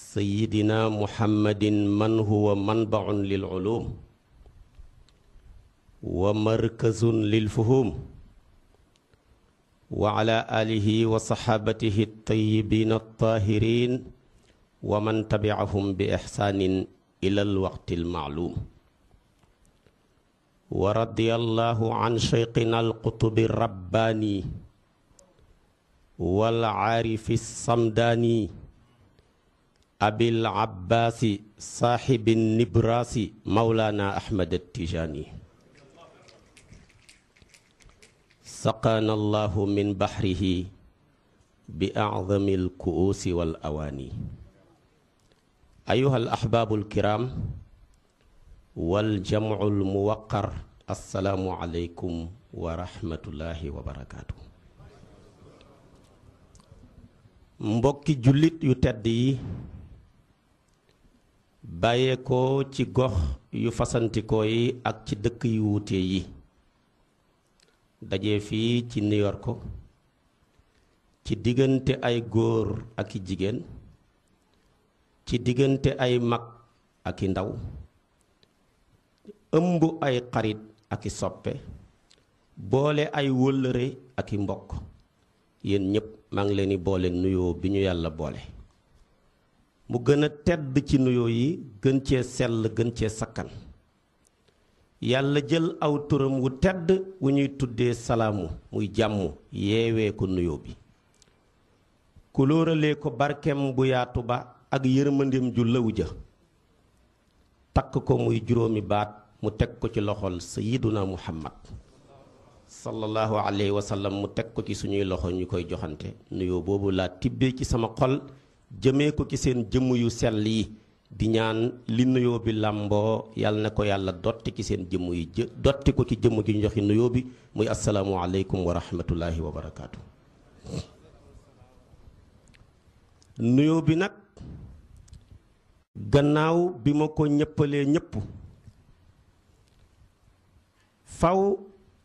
sayyidina muhammadin man huwa manbaun lil ulum wa markazun lil fuhum wa ala alihi wa saxaabatihi tayyibin at-tahirin wa man tabi'ahum bi ihsanin ila al-waqti al-ma'lum wa radiyallahu an shaykhina al-qutbi rabbani wal aarifi samdani abil abbaasi saaxibi nibraasi mawlaana ahmad at-tijaani saqaana allahu min baxrihi bi acdami alku'uusi wal awaani ayuha al ahbaabu alkiraam wal jamcu almuwaqar assalaamu aleykum wa rahmatullahi wa barakaatu. mbokki jullit yu tedd yi bàyyeekoo ci gox yu fasantikoo yi ak ci dëkk yu wuute yi daje fii ci New York ci diggante ay góor ak i jigéen ci diggante ay mag ak i ndaw ëmb ay xarit ak i soppe boole ay wëllëre ak i mbokk yéen ñépp maa ngi leen di boole nuyoo bi ñu yàlla boole mu gën a tedd ci nuyoo yi gën cee sell gën cee sakkan yàlla jël aw turam wu tedd wu ñuy tuddee salaamu muy jàmm yeewee ko nuyoo bi kulóoralee ko barkem bu yaatu ba ak yërmandeem ju lëw ja takk ko muy juróomi baat mu teg ko ci loxol sayyiduna muhammad sallallahu alayhi wa sallam mu teg ko ci suñuy loxo ñu koy joxante nuyoo boobu laa tibbee ci sama xol jëmee ko ci seen jëmm yu sell yi di ñaan li nuyoo bi làmboo yàlla na ko yàlla dotti ci seen jëmm yi dotti ko ci jëmm ji ñu joxe nuyoo bi muy asalaamu aleykum wa rahmatullahi wa barakaatu. nuyoo bi nag gannaaw bi ma ko ñëppalee ñëpp faw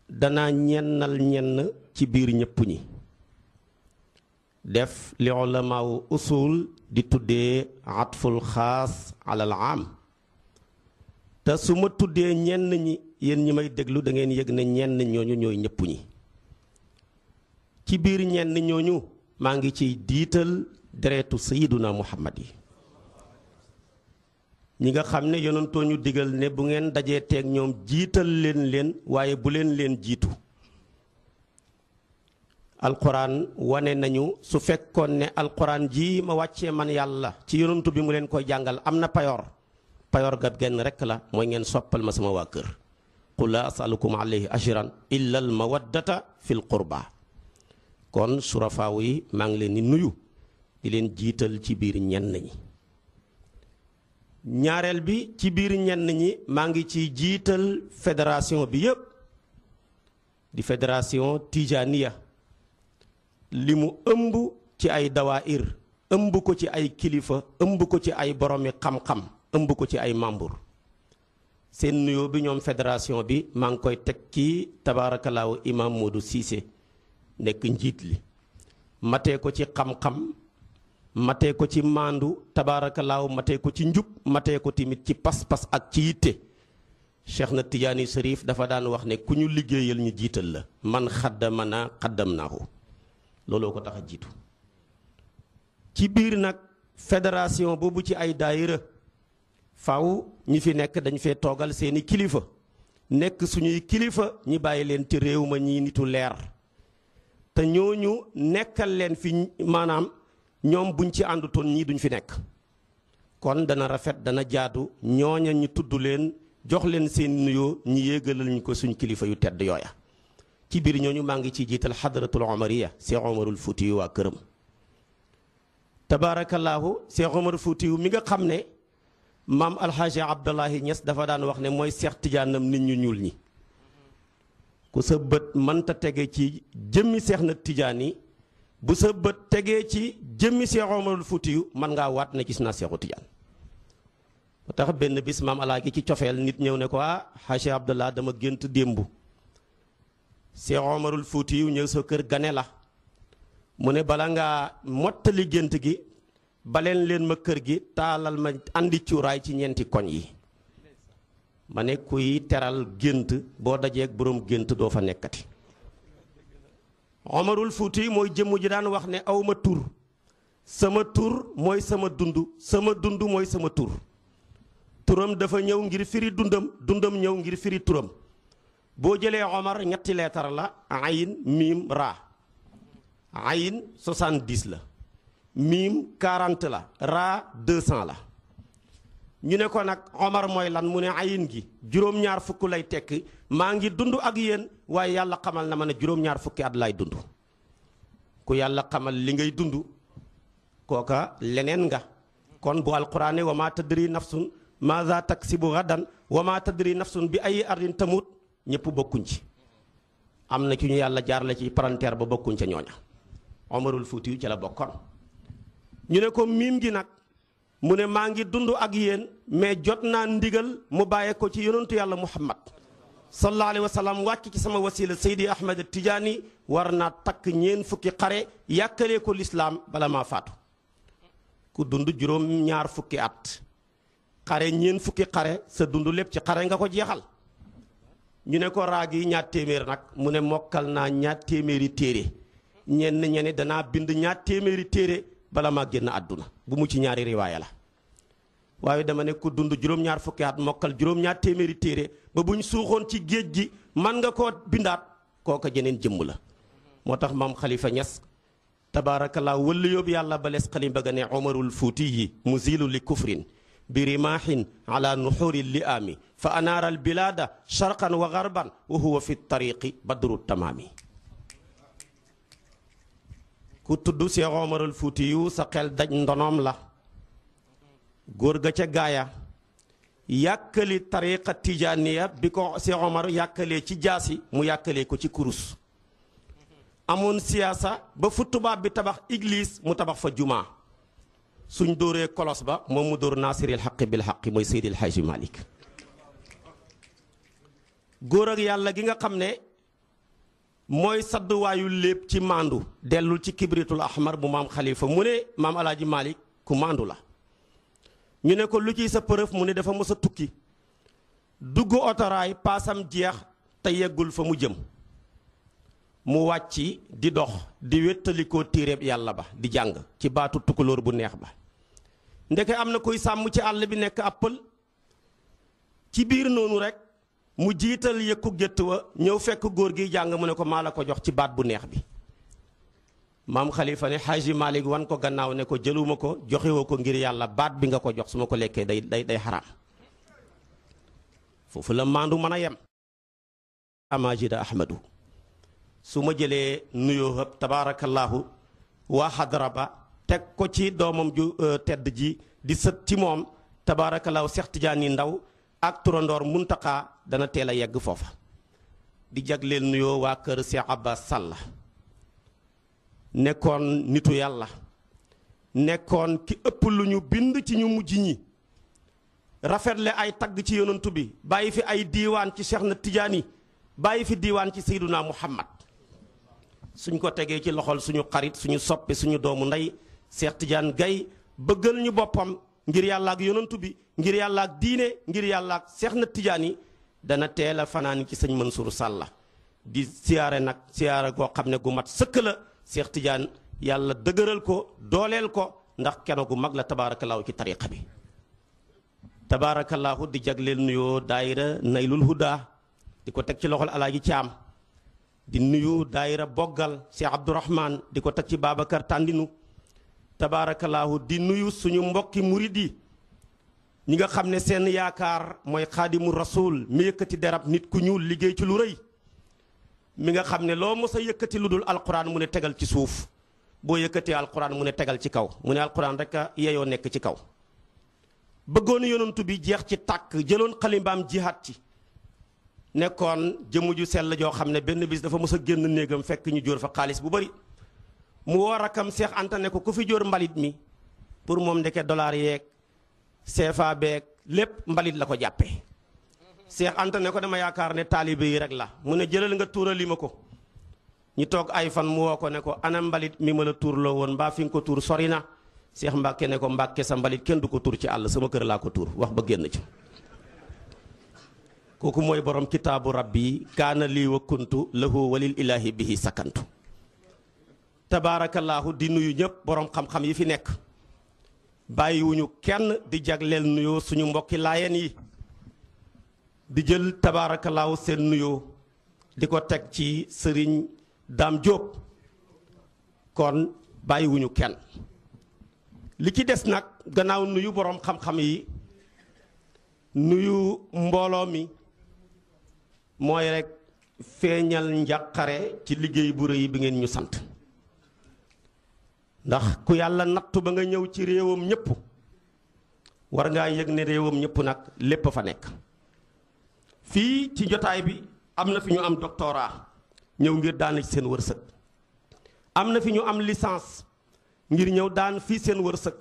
danaa ñennal ñenn ci biir ñëpp ñi def li ulamaaw usul di tuddee atful xaas alal am te su ma tuddee ñenn ñi yéen ñi may déglu da ngeen yëg ne ñenn ñooñu ñooy ñëpp ñi ci biir ñenn ñooñu maa ngi ciy diital deretu sayiduna muhammad yi ñi nga xam ne yonentoo ñu digal ne bu ngeen dajee teeg ñoom jiital leen waaye bu leen jiitu alquran wane nañu su fekkoon ne alquran ji ma wàccee man yàlla ci yonentu bi mu leen koy jàngal am na payoor ga genn rekk la mooy ngeen soppal ma sama waa kër qul laa asalukum alayhi ajran illa al mawaddata fil qurba kon surafaaw yi maa ngi leen di nuyu di leen jiital ci biir ñenn ñi ñaareel bi ci biir ñenn ñi maa ngi ci jiital fédération bi yépp di fédération tijaniya li mu ëmb ci ay dawaayir ëmb ko ci ay kilifa ëmb ko ci ay boromi xam-xam ëmb ko ci ay membre seen nuyoo bi ñoom fédération bi maa ngi koy teg ci tabaarakallaahu imam Modou Cissé nekk njiit li matee ko ci xam-xam matee ko ci maandu tabaarakallaahu matee ko ci njub matee ko tamit ci pas-pas ak ci yitte Cheikh na Tijaani Sharif dafa daan wax ne ku ñu liggéeyal ñu jiital la man xaddamana xaddamnaahu looloo ko tax a jiitu ci biir nag fédération boobu ci ay daayira faw ñi fi nekk dañ fee toogal seeni kilifa nekk suñuy kilifa ñi bàyyi leen ci réew ma ñii nitu leer te ñooñu nekkal leen fi maanaam ñoom buñ ci àndutoon ñii duñ fi nekk kon dana rafet dana jaadu ñooña ñu tudd leen jox leen seen nuyoo ñi yéegalal ñu ko suñ kilifa yu tedd yooya ci biir ñooñu maa ngi ci jiital xadratul omariya Cheikh Omarul Fuuti yu waa këram tabaarakallaahu Cheikh Omar Fuuti yu mi nga xam ne maam alxaaji Abdullahi Ñas dafa daan wax ne mooy Cheikh Tijaanam nit ñu ñuul ñi ku sa bët mënta tege ci jëmmi Cheikh na Tijaani bu sa bët tegee ci jëmmi Cheikh Omarul Fuuti yu man ngaa waat ne gis naa Cheikhu Tijaan ba tax benn bis maam alaaji ci cofeel nit ñëw ne ko xaaji Abdullah dama gént démb Cheikh Omarul Fuuti yu ñëw sa kër gane la mu ne bala ngaa mottali gént gi baleen leen ma kër gi taalal ma andi cuuraay ci ñeenti koñ yi. ma ne kuy teral gént boo dajeeg boroom gént doo fa nekkati. Omarul Fuuti mooy jëmm ji daan wax ne awma tur sama tur mooy sama dund mooy sama tur. turam dafa ñëw ngir firi dundam ñëw ngir firi turam. boo jëlee Omar ñetti leetar la ayin miim raa. ayin 70 la. miim 40 la. raa 200 la. ñu ne ko nag Omar mooy lan mu ne ayin gi juróom-ñaar fukk lay tekki maa ngi dund ak yéen waaye yàlla xamal na ma ne juróom-ñaar fukki at lay dund. ku yàlla xamal li ngay dund kooka leneen nga. kon bu alquraan wa maa tadri nafsun maza taksibu gadan wa maa tadri nafsun bi ay ardin tamut ñëpp bokkuñ ci. am na ci ñu yàlla jaar la ci palanteer ba bokkuñ ca ñooña. Omarul Fuuti yu ca la bokkoon. ñu ne ko miim gi nag mu ne maa ngi dund ak yéen mais jot naa ndigal mu bàyyee ko ci yonentu yàlla Muhammad sallallahu alayhi wa sallam wàcc ci sama wasila Seydi Ahmed Tidiane war naa takk ñeen fukki xare yàkkalee ko lislaam bala maa faatu. ku dund juróom-ñaar fukki at xare ñeen fukki xare sa dund lépp ci xare nga ko jeexal. ñu ne ko raag yi ñaar téeméer nag mu ne mokkal naa ñaar téeméeri téere ñenn ñene danaa bind ñaar téeméeri téere bala maa génn àdduna bu mu ci ñaari riwaaya la. waaye dama ne ku dund juróom-ñaar fukki at mokkal juróom-ñaar téeméeri téere ba buñ suuxoon ci géej gi man nga koo bindaat kooka jeneen jëmm la. moo tax maam Khalifa Niass tabaarakallaa wëllu yóbbu yàlla ba les xalim bëgg ne Omarul Fuuti yi muzilu li kufrin bi rimaahin ala nuxuri li ami fa anaara al bilaada sharqan wa garban wa huwa fi tariqi badru tamaami. ku tudd Seex Omarul Fuuti yu sa xel daj ndonoom la. góor ga ca gaaya yàkkali tariqa tijaaniya bi ko Seex Omar yàkkalee ci jaasi mu yàkkalee ko ci kurus. amoon siyaasa ba fu tubaab bi tabax église mu tabax fa jumaa suñ dóoree kolos ba moom mu dóor naasiril xaqi bil xaqi mooy Seydil Hajji Malick. góor ak yàlla gi nga xam ne mooy sadduwaayu lépp ci maandu dellul ci kibritul ahmar bu maam Khalifa mu ne maam Alaaji Malick ku maandu la. ñu ne ko lu ciy sa përëf mu ne dafa mës a tukki dugg otoraay paasam jeex te yeggul fa mu jëm mu wàcc di dox di wéttalikoo téereeb yàlla ba di jàng ci baatu tukulóor bu neex ba. ndeke am na koy sàmm ci àll bi nekk ab pël ci biir noonu rek mu jiital yëkku gétt wa ñëw fekk góor gi jàng mu ne ko maa la ko jox ci baat bu neex bi. maam Khalifa ne Hajji Malick wan ko gannaaw ne ko jëluma ko joxewoo ko ngir yàlla baat bi nga ko jox su ma ko lekkee day xaraam. foofu la maandu mën a yem. amajida ahmadu su ma jëlee nuyoo hëpp tabaarakallaahu waa xadara ba teg ko ci doomam ju tedd ji di sët ci moom tabaarakallaahu Seex Tijaani Ndaw ak turandoor Muntaqa dana teel a yegg foofa. di jagleel nuyoo waa kër Seex Abbas Sall nekkoon nitu yàlla nekkoon ki ëpp lu ñu bind ci ñu mujj ñi rafetle ay tagg ci yonantu bi bàyyi fi ay diiwaan ci Cheikh na Tijaani bàyyi fi diiwaan ci Seyduna Muhammad suñ ko tegee ci loxol suñu xarit suñu soppe suñu doomu ndey Cheikh Tidiane Gaye bëggal ñu boppam ngir yàlla ak yonantu bi ngir yàlla ak diine ngir yàlla ak Cheikh na Tijaani dana teel a fanaan ci sëñ Mansour Sall di siyaare nag siyaare goo xam ne gu mat sëkk la Cheikh Tidiane yàlla dëgëral ko dooleel ko ndax kenn gu mag la tabaarakallaahu ci tariqa bi. tabaarakallaahu di jagleel nuyoo daayira Naylul Huda di ko teg ci loxol Alaaji Caam di nuyu daayira Boggal Cheikh Abdourahman di ko teg ci Babacar Tandinu tabaarakallaahu di nuyu suñu mbokki murid yi ñi nga xam ne seen yaakaar mooy xaadimu rasul mi yëkkati derab nit ku ñuul liggéey ci lu rëy mi nga xam ne loo mos a yëkkati lu dul alquran mu ne tegal ci suuf boo yëkkatee alquran mu ne tegal ci kaw mu ne alquran rek a yeyoo nekk ci kaw. bëggoon yonantu bi jeex ci tàkk jëloon xalimbaam jihaat ci nekkoon jëmm ju sell joo xam ne benn bis dafa mos a génn néegam fekk ñu jóor fa xaalis bu bari mu woo rakam Seex Anta ne ko ku fi jóor mbalit mi pour moom ndeke dollar yeeg CFA beeg lépp mbalit la ko jàppee. Seex Anta ne ko dama yaakaar ne taalibe yi rek la mu ne jëlal nga tuurali ma ko ñu toog ay fan mu woo ko ne ko ana mbalit mi ma la tuurloo woon mbaa fi nga ko tuur sori na Seex Mbàkke ne ko Mbàkke sa mbalit kenn du ko tur ci àll sama kër laa ko tur wax ba génn ci. kooku mooy borom kitaabu rabbi kaana lii wa kuntu lahu walil ilaahi bihi sakantu. tabaarakallaahu di nuyu ñëpp borom xam-xam yi fi nekk bàyyiwuñu kenn di jagleel nuyoo suñu mbokki laayeen yi di jël tabaarakallaahu seen nuyoo di ko teg ci sëriñ Dame Diop kon bàyyiwuñu kenn. li ci des nag gannaaw nuyu borom xam-xam yi nuyu mbooloo mi mooy rek feeñal njàqare ci liggéey bu rëy bi ngeen ñu sant. ndax ku yàlla nattu ba nga ñëw ci réewam ñëpp war ngaa yëg ne réewam ñëpp nag lépp fa nekk. fii ci jotaay bi am na fi ñu am doctorat ñëw ngir daan ci seen wërsëg. am na fi ñu am licence ngir ñëw daan fii seen wërsëg.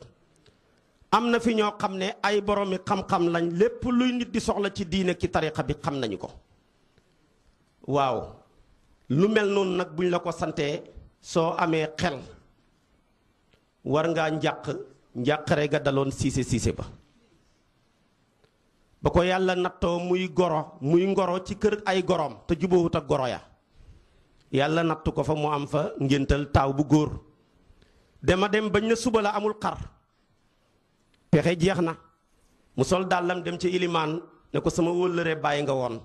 am na fi ñoo xam ne ay boroomi xam-xam lañ lépp luy nit di soxla ci diine ci tariqa bi xam nañu ko. waaw lu mel noonu nag buñ la ko santee soo amee xel. war ngaa njàqare ga daloon siise ba ko yàlla nattoo muy ngoro ci kër ay gorom te jubóowut ak goro ya yàlla nattu ko fa mu am fa ngéntal taaw bu góor dema dem bañ na suba la amul xar pexe jeex na mu sol dàllam dem ci ilimaan ne ko sama wóllëre bàyyi nga woon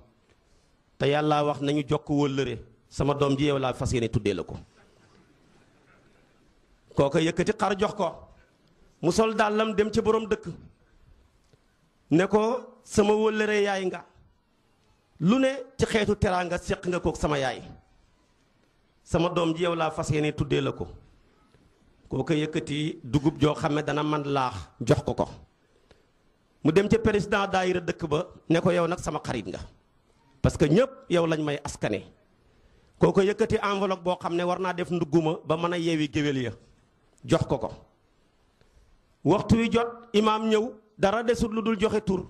te yàlla wax nañu jokk wóllëre sama doom ji yow laa fas yéene tuddee la ko kooka yëkkati xar jox ko mu sol dàllam dem ci borom dëkk ne ko sama wóllëre yaay nga lu ne ci xeetu teraanga séq nga kook sama yaay sama doom ji yow laa fas yéene tuddee la ko kooka yëkkati dugub joo xam ne dana man laax jox ko ko mu dem ca président daayira dëkk ba ne ko yow nag sama xarit nga parce que ñëpp yow lañ may askane kooka yëkkati enveloppe boo xam ne war naa def ndugguma ba mën a yeewi géwél ya jox ko ko waxtu wi jot imaam ñëw dara desut lu dul joxe tur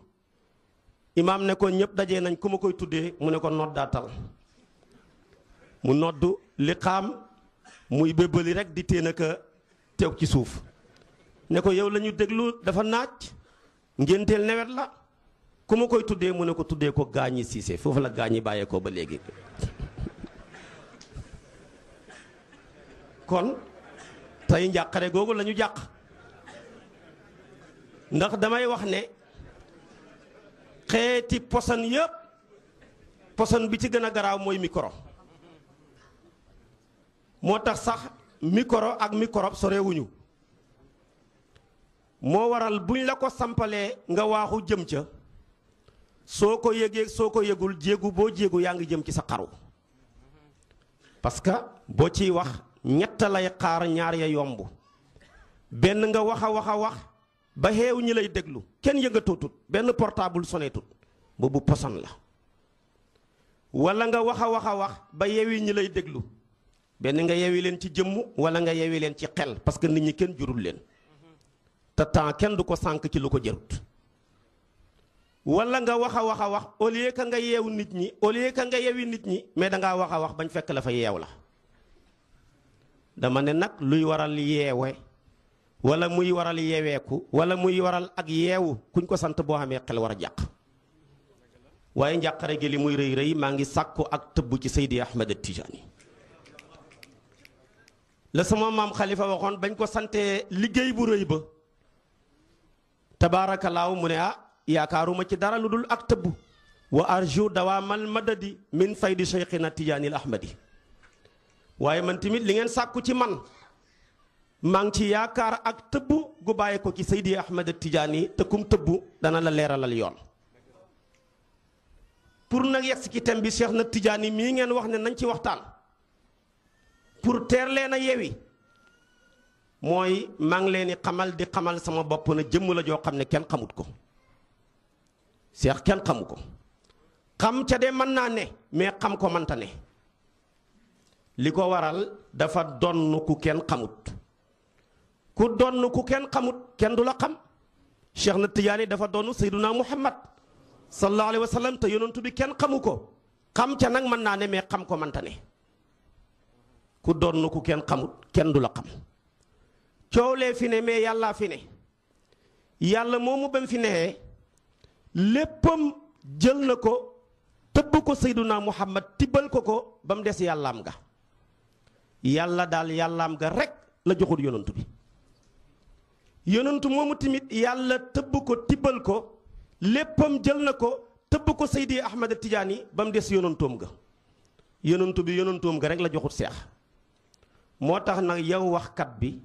imaam ne ko ñëpp dajee nañ ku ma koy tuddee mu ne ko noddaatal mu noddu li xaam muy bébbali rek di téen aka teew ci suuf ne ko yow la ñu déglu dafa naaj ngénteel newet la ku ma koy tuddee mu ne ko tuddee ko gaañi siise foofu la gaañi bàyyeekoo ba léegi kon tey njàqare googu la ñu jàq ndax damay wax ne xeeti poson yëpp poson bi ci gën a garaaw mooy micro moo tax sax micro ak microbe sorewuñu moo waral buñ la ko sampalee nga waaxu jëm ca soo ko yëgee soo ko yëgul jéegu boo jéegu yaa ngi jëm ci sa xaru parce que boo ciy wax ñett lay xaar ñaar ya yomb benn nga wax a wax ba xeew ñi lay déglu kenn yëngatootut benn portable soneetut boobu poson la wala nga wax a wax ba yewi ñi lay déglu benn nga yewi leen ci jëmm wala nga yewi leen ci xel parce que nit ñi kenn jurul leen te temps kenn du ko sànk ci lu ko jërut wala nga wax a wax au lieu que nga yeew nit ñi au lieu que nga yewi nit ñi mais dangaa wax a wax bañ fekk la fa yeew la dama ne nag luy waral yeewe wala muy waral yeeweeku wala muy waral ak yeewu kuñ ko sant boo xamee xel war a jàq waaye njàqare gi li muy rëy rëy maa ngi sàkku ak tëbb ci Seydi Ahmed Tidiane la sama maam Khalifa waxoon bañ ko santee liggéey bu rëy ba tabaarakallaahu mu ne yaakaaruma ci dara lu dul ak tëbb wa arju dawaamal madadi min faydi Cheikhina Tidiane Ahmadi waaye man tamit li ngeen sàkku ci man maa ngi ci yaakaar ak tëbb gu bàyyi ko ci Seydi Ahmed Tidiane te kum tëbb dana la leeralal yoon pour nag yegg ci thème bi Cheikh na Tidiane mii ngeen wax ne nañ ci waxtaan pour teer leen a yewi mooy maa ngi leen di xamal sama bopp na jëmm la joo xam ne kenn xamut ko Cheikh kenn xamu ko xam ca de mën naa ne mais xam ko mënta ne li ko waral dafa donn ku kenn xamut ku donn ku kenn xamut kenn du la xam Cheikh na Tidiane dafa donn Seyduna Muhammad sallallahu alayhi wa sallam te yonantu bi kenn xamu ko xam ca nag mën naa ne mais xam ko mënta ne ku donn ku kenn xamut kenn du la xam coowlee fi ne mais yàllaa fi ne yàlla moomu ba mu fi newee léppam jël na ko tëbb ko Seyduna Muhammad tibbal ko ba mu des yàllaam ga yàlla daal yàllaam ga rek la joxul yonantu bi yonantu moomu tamit yàlla tëbb ko tibbal ko léppam jël na ko tëbb ko Seydi Ahmad Tijaani ba mu des yonantoom ga yonantu bi yonantoom ga rek la joxut seex moo tax nag yow waxkat bi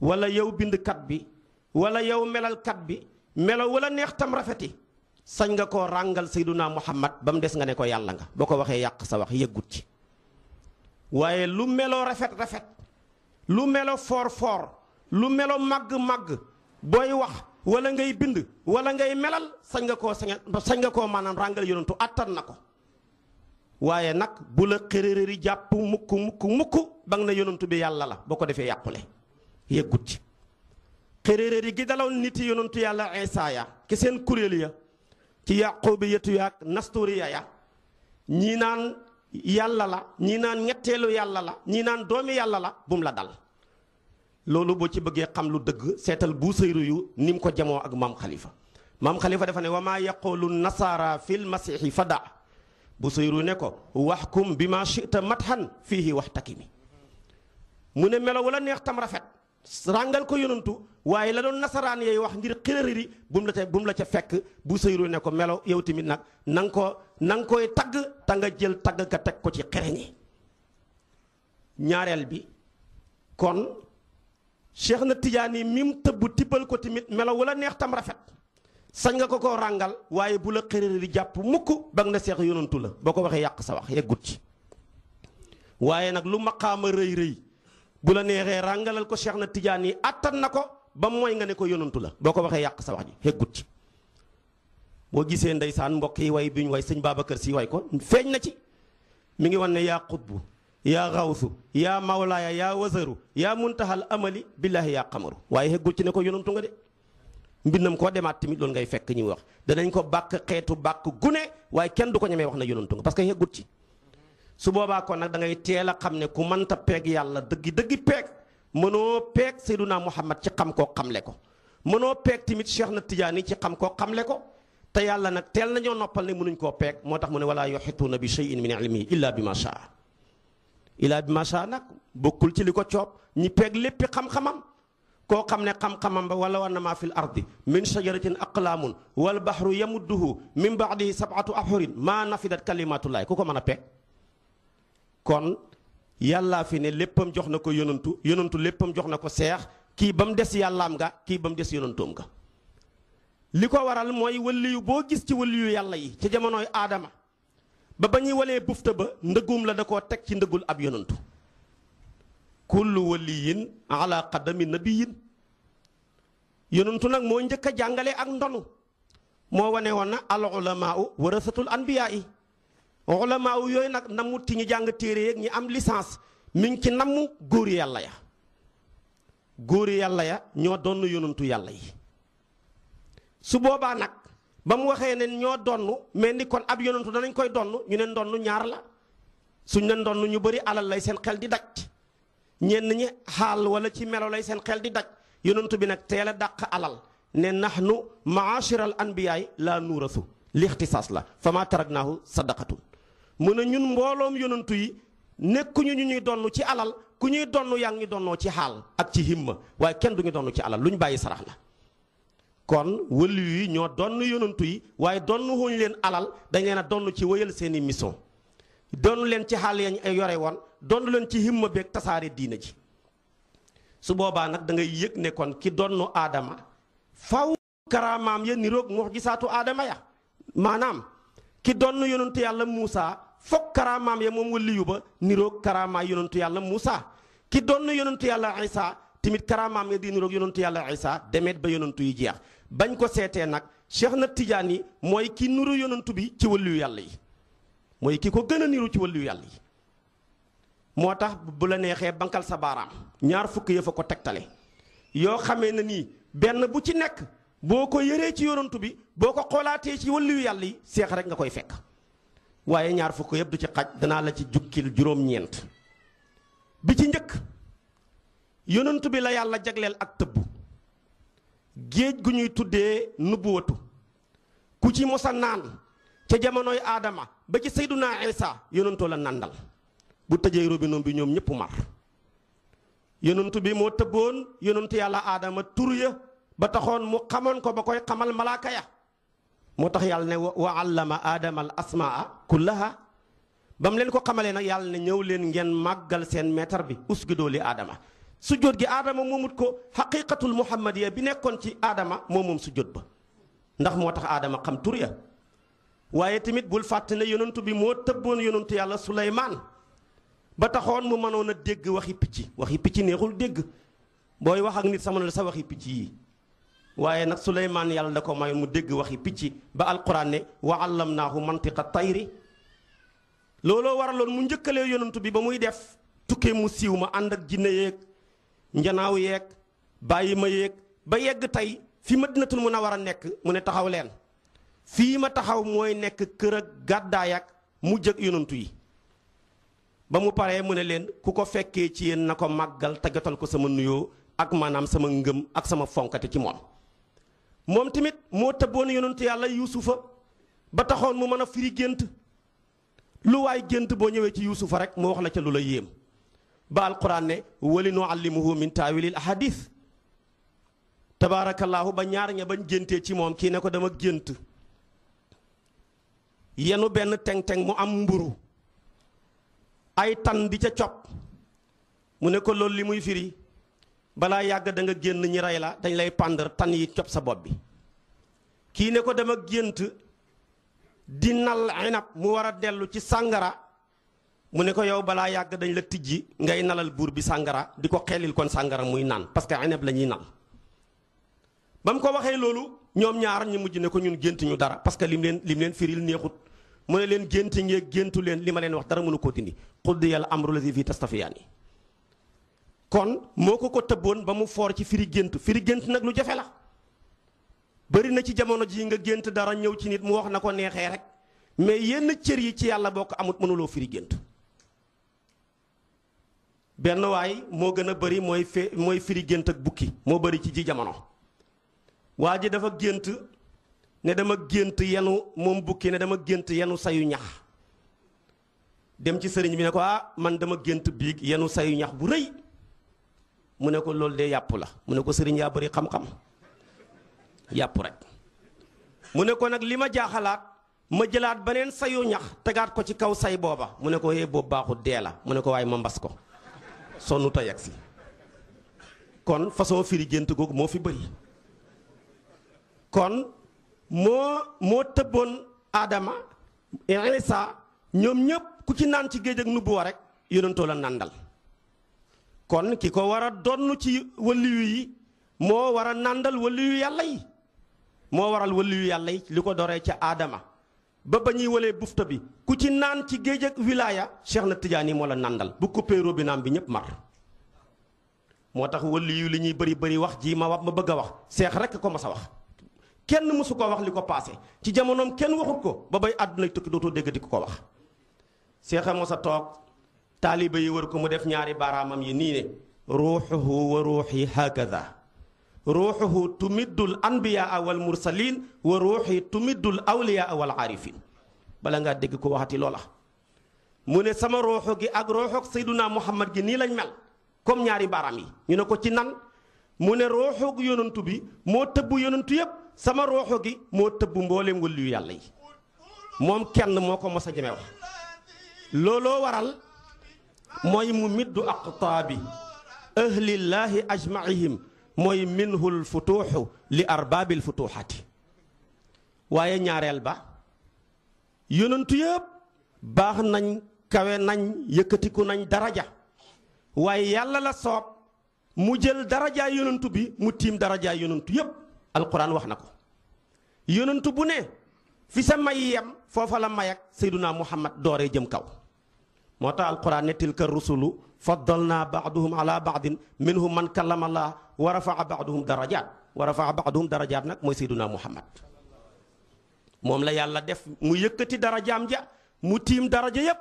wala yow bindkat bi wala yow melalkat bi melo wala neex tam rafeti sañ nga koo ràngal Seyduna Muhammad ba mu des nga ne ko yàlla nga boo ko waxee yàq sa wax yëggut ci waaye lu meloo rafet rafet lu melo foor foor lu melo màgg màgg booy wax wala ngay bind wala ngay melal sañ nga koo maanaam ràngal yonantu attan na ko waaye nag bu la xërërëri jàpp mukk ba nga ne yonantu bi yàlla la boo ko defee yàqule yëggut ci xërërëri gi daloon nit yonantu yàlla Isaa ya ki seen kuréel ya ci yàqoobi yetu yaak nasturiya ya ñii naan yàlla la ñii naan ñetteelu yàlla la ñii naan doomi yàlla la bum la dal loolu boo ci bëggee xam lu dëgg seetal Busayri yu ni mu ko jamoo ak maam Khalifa dafa ne wa maa yaqulu nasaara fil masiixi fada Busayri ne ko waxkum bi ma chita mathan fiihi waxtakimi mu ne melo wala neex tam rafet ràngal ko yonantu waaye la doon nasaraan yay wax ngir xërëriri bu mu la ca fekk Busayri ne ko melo yow tamit nag na nga koy tagg te nga jël tagg ka teg ko ci xereñi ñaareel bi kon Cheikh na Tijaani mim tëbb tibbal ko tamit melo wala neex tam rafet sañ nga ko ràngal waaye bu la xërëriri jàpp mukk ba nga ne seex yonantu la boo ko waxee yàq sa wax yeggut ci waaye nag lu maqaama rëy bu la neexee ràngalal ko Cheikh na Tijaani attan na ko ba mooy nga ne ko yonantu la boo ko waxee yàq sa wax ji heggut ci boo gisee ndeysaan mbokk yi way bi ñu way sëñ Babacar Si way ko feeñ na ci mi ngi wan ne yaa xutbu yaa xawsu yaa mawlaaya yaa wazaru yaa muntahal amali billaahi yaa xamaru waaye heggut ci ne ko yonantu nga de mbindam koo demaat tamit loolu ngay fekk ñuy wax danañ ko bàkk xeetu bàkk gune waaye kenn du ko ñemee wax na yonantu nga parce que heggut ci su boobaa kon nag da ngay teel a xam ne ku mënta peeg yàlla dëggi peeg mënoo peeg Seyduna Muhammad ci xam koo xamle ko mënoo peeg tamit Cheikh na Tijaani ci xam koo xamle ko te yàlla nag teel nañoo noppal ne mënuñ koo peeg moo tax mu ne walaa yuhituuna bi shay'in min ilmihi illa bi ma shaa illa bi ma shaa nag bokkul ci li ko coob ñi peeg léppi xam-xamam koo xam ne xam-xamam ba wala wa maa fil ardi min shajaratin aqlaamun wal bahru yamudduhu min ba'dihi sab'atu abhurin maa nafidat kalimatullahi ku ko mën a peeg kon yàllaa fi ne léppam jox na ko yonantu léppam jox na ko seex kii ba mu des yàllaam nga kii ba mu des yonantoom nga li ko waral mooy waliyu boo gis ci waliyu yàlla yi ci jamonooy aadama ba ñuy walee bufta ba ndëggum la da koo teg ci ndëggul ab yonantu kullu waliyin ala qadami nabiyin yonantu nag moo njëkk a jàngale ak ndonu moo wane woon na al ulamaau warasatul anbiyaa yi ulama yooyu nag namu ti ñu jàng téere yeeg ñi am licence mi ngi ci namu góori yàlla ya ñoo donn yonantu yàlla yi su boobaa nag ba mu waxee ne ñoo donn mel ni kon ab yonantu danañ koy donn ñu ne donn ñaar la suñ ne donn ñu bëri alal lay seen xel di daj ñenn ñi xaal wala ci melo lay seen xel di daj yonantu bi nag teel a dàq alal ne nahnu maashiral anbiyaay la nuurasu lixtisaas la fa ma taraknaahu sadaqatun mu ne ñun mbooloom yonantu yi nekkuñu ñu ñuy donn ci alal ku ñuy donn yaa ngi ñu donnoo ci xaal ak ci himma waaye kenn du ñu donn ci alal lu ñu bàyyi sarax la kon wëllu yi ñoo donn yonantu yi waaye donn wuñ leen alal dañ leen a donn ci wëyal seeni mission donn leen ci xaal yañ ay yore woon donn leen ci himma beeg tasaare diina ji su boobaa nag da ngay yëg ne kon ki donn aadama faw karaamaam ya niroog mu'jisaatu aadama ya maanaam ki donn yonantu yàlla Muusa fokk karaamaam ya moom waliyu ba niroog karaamaa yonantu yàlla Muusa ki donn yonantu yàlla Isa tamit karaamaam ya di niroog yonantu yàlla Isa demet ba yonantu yi jeex bañ ko seetee nag Cheikh na Tijaani mooy ki nuru yonantu bi ci waliyu yàlla yi mooy ki ko gën a niru ci waliyu yàlla yi moo tax bu la neexee bankal sa baaraam ñaar fukk ya fa ko tegtale yoo xamee na nii benn bu ci nekk boo ko yëree ci yonantu bi boo ko xoolaatee ci waliyu yàlla yi seex rek nga koy fekk waaye ñaar fukk yëpp du ci xaj danaa la ci jukkil juróom-ñeent bi ci njëkk yonent bi la yàlla jagleel ak tëbb géej gu ñuy tuddee nubuwatu ku ci mosa naan ca jamonoy aadama ba ci sayduna isa yonentoo la nàndal bu tëjee robinet bi ñoom ñëpp mar yonent bi moo tëbboon yonent yàlla aadama tur ya ba taxoon mu xamoon ko ba koy xamal malaaka ya moo tax yàlla ne wa allama aadama al asmaa kullaha ba mu leen ko xamalee nag yàlla ne ñëw leen ngeen màggal seen maître bi usjudoo li aadama sujjóot gi aadama moomut ko xaqiqatul muhammadiya bi nekkoon ci aadama moom sujjóot ba ndax moo tax aadama xam tur ya waaye tamit bul fàtte ne yonentu bi moo tëbboon yonentu yàlla suleymaan ba taxoon mu mënoon a dégg waxi picc neexul dégg booy wax ak nit sama ne sa waxi picc yi waaye nag suleymaan yàlla da ko may mu dégg waxi picc ba alquran ne wa allamnaahu mantiqa tayri looloo waraloon mu njëkkalee yonentu bi ba muy def tukkee mu siiw ma ànd ak jinne yeeg njanaaw yeeg bàyyi ma yeeg ba yegg tey fi madinatul munawwara nekk mu ne taxaw leen fii ma taxaw mooy nekk kër ak gàddaay ak mujj ak yonantu yi ba mu paree mu ne leen ku ko fekkee ci yéen na ko màggal te jotal ko sama nuyoo ak maanaam sama ngëm ak sama fonkate ci moom tamit moo tëbboon yonantu yàlla yuusufa ba taxoon mu mën a firi gént lu waay gént boo ñëwee ci yuusufa rek mu wax la ca lu la yéem ba alquran ne wali nu allimuhu min taawilil ahadith tabaarakallaahu ba ñaar ña bañ géntee ci moom kii ne ko dama gént yenu benn teng-teng mu am mburu ay tan di ca cop mu ne ko loolu li muy firi balaa yàgg da nga génn ñi rey la dañ lay pàndar tan yi cop sa bopp bi kii ne ko dama gént di nal inab mu war a dellu ci sàngara mu ne ko yow balaa yàgg dañ la tijji ngay nalal buur bi sàngara di ko xelil kon sàngara muy naan parce que inab la ñuy nal ba mu ko waxee loolu ñoom ñaar ñu mujj ne ko ñun gént ñu dara parce que lim leen firil neexut mu ne leen gént ngee géntu leen li ma leen wax dara mënu koo dindi qudiyal amru lazi fii tastafiyaani kon moo ko tëbboon ba mu foor ci firi gént nag lu jafe la bëri na ci jamono ji nga gént dara ñëw ci nit mu wax na ko neexee rek mais yenn cër yi ci yàlla boo ko amut mënuloo firi gént benn waay moo gën a bëri mooy firi gént ak bukki moo bëri ci ji jamono waa ji dafa gént ne dama gént yenu moom bukki ne dama gént yenu sayu ñax dem ci sëriñ bi ne ko man dama gént biig yenu sayu ñax bu rëy mu ne ko loolu de yàpp la mu ne ko sëriñ yaa bëri xam-xam yàpp rek mu ne ko nag li ma jaaxalaat ma jëlaat beneen sayu ñax tegaat ko ci kaw say booba mu ne ko boobu baaxut dee la mu ne ko waaye ma mbas ko sonnu ta yegg si kon façon firi gént googu moo fi bëri kon moo tëbboon Adama Isa ñoom ñëpp ku ci naan ci géej ak nubuwa rek yonentoo la nàndal kon ki ko war a donn ci waliyu yi moo war a nàndal waliyu yàlla yi moo waral waliyu yàlla yi li ko doree ca Adama ba ñuy walee bufta bi ku ci naan ci géej ak wilaaya Cheikh na Tidiane moo la nàndal bu coupé robinet bi ñëpp mar moo tax waliyu li ñuy bëri wax ji ma bëgg a wax seex rek ko mas a wax kenn mësu ko wax li ko paase ci jamonoom kenn waxut ko ba bay àdduna tukki dootoo dégg di ko wax seexa mos a toog taaliba yi wër ko mu def ñaari baaraamam yi nii ne ruuxuhu wa ruuxi hakada ruuxuhu tumiddul anbiyaa wal mursalin wa ruuxi tumiddul awliyaa wal aarifin bala ngaa dégg ko waxati loola mu ne sama ruuxu gi ak ruuxu sayduna muhammad gi nii lañ mel comme ñaari baaraam yi ñu ne ko ci nan mu ne ruuxu yonantu bi moo tëbb yonantu yépp sama ruuxu gi moo tëbb mbooleem waliyu yàlla yi moom kenn moo ko mos a jëme wax looloo waral mooy mu middu aqtaabi ahlillaahi ajmaihim mooy minhul futuuxu li arbaabil futuuxaati waaye ñaareel ba yonantu yëpp baax nañ kawe nañ yëkkatiku nañ daraja waaye yàlla la soob mu jël darajaay yonantu bi mu tiim darajaay yonantu yëpp alquran wax na ko yonantu bu ne fi sa may yem foofa la may ak sayduna muhammad dooree jëm kaw moo tax alquran ne tilka rusulu faddalna baaduhum ala baadin minhum man kallama allah wa rafaa baaduhum darajaat nag mooy sayduna muhammad moom la yàlla def mu yëkkati darajaam ja mu tiim daraja yépp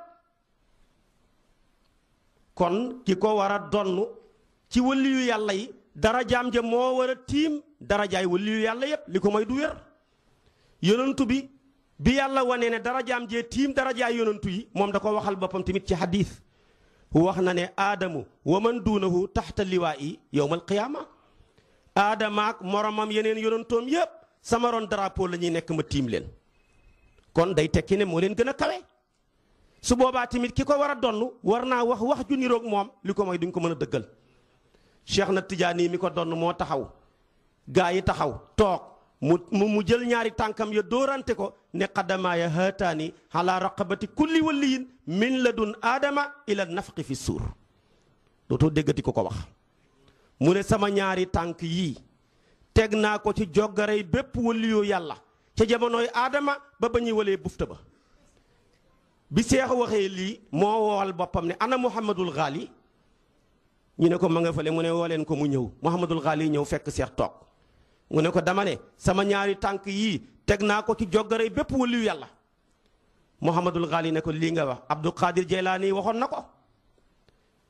kon ki ko war a donn ci waliyu yàlla yi darajaam ja moo war a tiim darajaay waliyu yàlla yépp li ko may du wér. yonantu bi yàlla wane ne darajaam jee tiim darajaay yonantu yi moom da ko waxal boppam tamit ci xadiis wax na ne aadamu wa man duunahu taxta liwaa'i yowmal qiyaama aadama ak moromam yeneen yonantoom yépp sama ron drapeau la ñuy nekk ma tiim leen kon day tekki ne moo leen gën a kawe. su boobaa tamit ki ko war a donn war naa wax ju niroog moom li ko mooy duñ ko mën a dëggal. Cheikh na Tijaani mi ko donn moo taxaw gaa yi taxaw toog mu jël ñaari tànkam ya dóorante ko ne qadamaaya haataani ala raqabati kulli waliyin min ladun aadama ila nafqi fi suur dootoo déggati ko wax mu ne sama ñaari tànk yii teg naa ko ci joggarey bépp waliyoo yàlla ca jamonooy aadama ba ñuy walee bufta ba. bi seex waxee lii moo woowal boppam ne ana Muhammadul Ghali ñu ne ko ma nga fële mu ne woo leen ko mu ñëw Muhammadul Ghali ñëw fekk seex toog mu ne ko dama ne sama ñaari tànk yii teg naa ko ci joggarey bépp waliyu yàlla. Muhammadul Ghali ne ko lii nga wax Abdul Qadir Jaylaani waxoon na ko.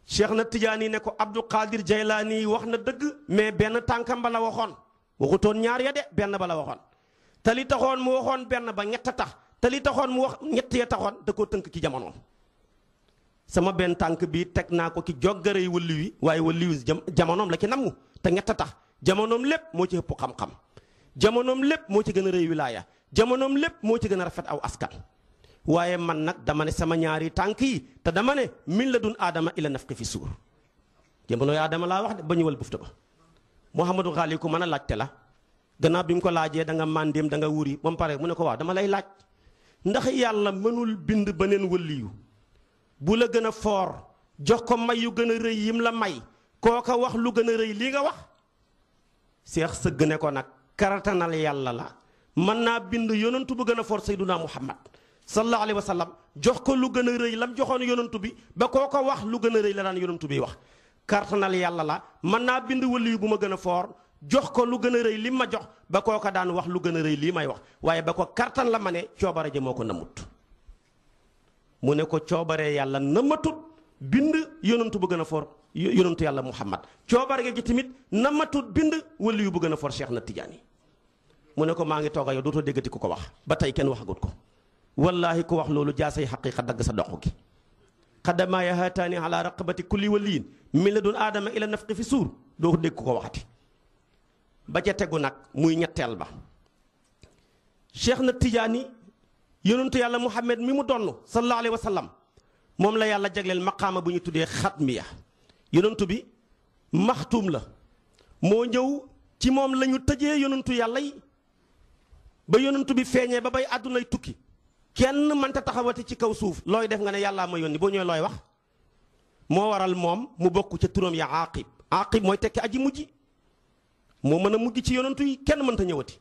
Cheikh na Tijaani ne ko Abdul Qadir Jaylaani wax na dëgg mais benn tànkam ba la waxoon waxutoon ñaar ya de benn ba la waxoon te li taxoon mu waxoon benn ba ñett tax. te li taxoon mu wax ñett ya taxoon da koo tënk ci jamonoom sama benn tànk bi teg naa ko ci joggarey wëlli wi waaye wëlli wi jamonoom la ci namu te ñett tax jamonoom lépp moo ci ëpp xam-xam jamonoom lépp moo ci gën a rëy wilaaya jamonoom lépp moo ci gën a rafet aw askan. waaye man nag dama ne sama ñaari tànk yi te dama ne min la dun aadama ila nafqi fi suur jamonooy aadama laa wax de ba ñëwal bufta ba. Mouhamadou Ghali ku mën a laajte la gannaaw bi mu ko laajee da nga màndeem da nga wuri ba mu pare mu ne ko waaw dama lay laaj. ndax yàlla mënul bind beneen wëliyu bu la gën a foor jox ko may yu gën a rëy yim la may kooka wax lu gën a rëy lii nga wax. seex sëgg ne ko nag karatanal yàlla la mën naa bind yonantu bu gën a foor sayduna muhammad sallallahu alayhi wa sallam jox ko lu gën a rëy lam joxoon yonantu bi ba kooka wax lu gën a rëy la daan yonantu bi wax. karatanal yàlla la mën naa bind wëliyu bu ma gën a foor jox ko lu gën a rëy li ma jox ba kooka daan wax lu gën a rëy lii may wax waaye ba ko kartan la ma ne coobare ja moo ko namut. mu ne ko coobaree yàlla namatut bind yonantu bu gën a for yonantu yàlla muhammad coobare gi tamit namatut bind waliyu bu gën a for Cheikh na Tijaani. mu ne ko maa ngi toog a yow dootoo déggati ku ko wax ba tey kenn waxagut ko wallaahi ku wax loolu jaasay xaqiiqa dagg sa dox gi. xadamaaya haataani ala raqabati kulli waliyin min ladun aadama ila nafqi fi suur doo ko dégg ku ko waxati. ba ca tegu nag muy ñetteel ba Cheikh na Tijaani yonentu yàlla Muhammad mi mu donn sallallahu alayhi wa sallam moom la yàlla jagleel maqaama bu ñu tuddee xatmiya. yonentu bi maxtuum la moo ñëw ci moom la ñu tëjee yonentu yàlla yi ba yonentu bi feeñee ba bay àddunay tukki kenn mënta taxawati ci kaw suuf looy def nga ne yàllaa ma yónni boo ñëwee looy wax. moo waral moom mu bokk ca turam ya aaqib aaqib mooy tekki aji mujj moo mën a mujj ci yonantu yi kenn mënta ñëwati.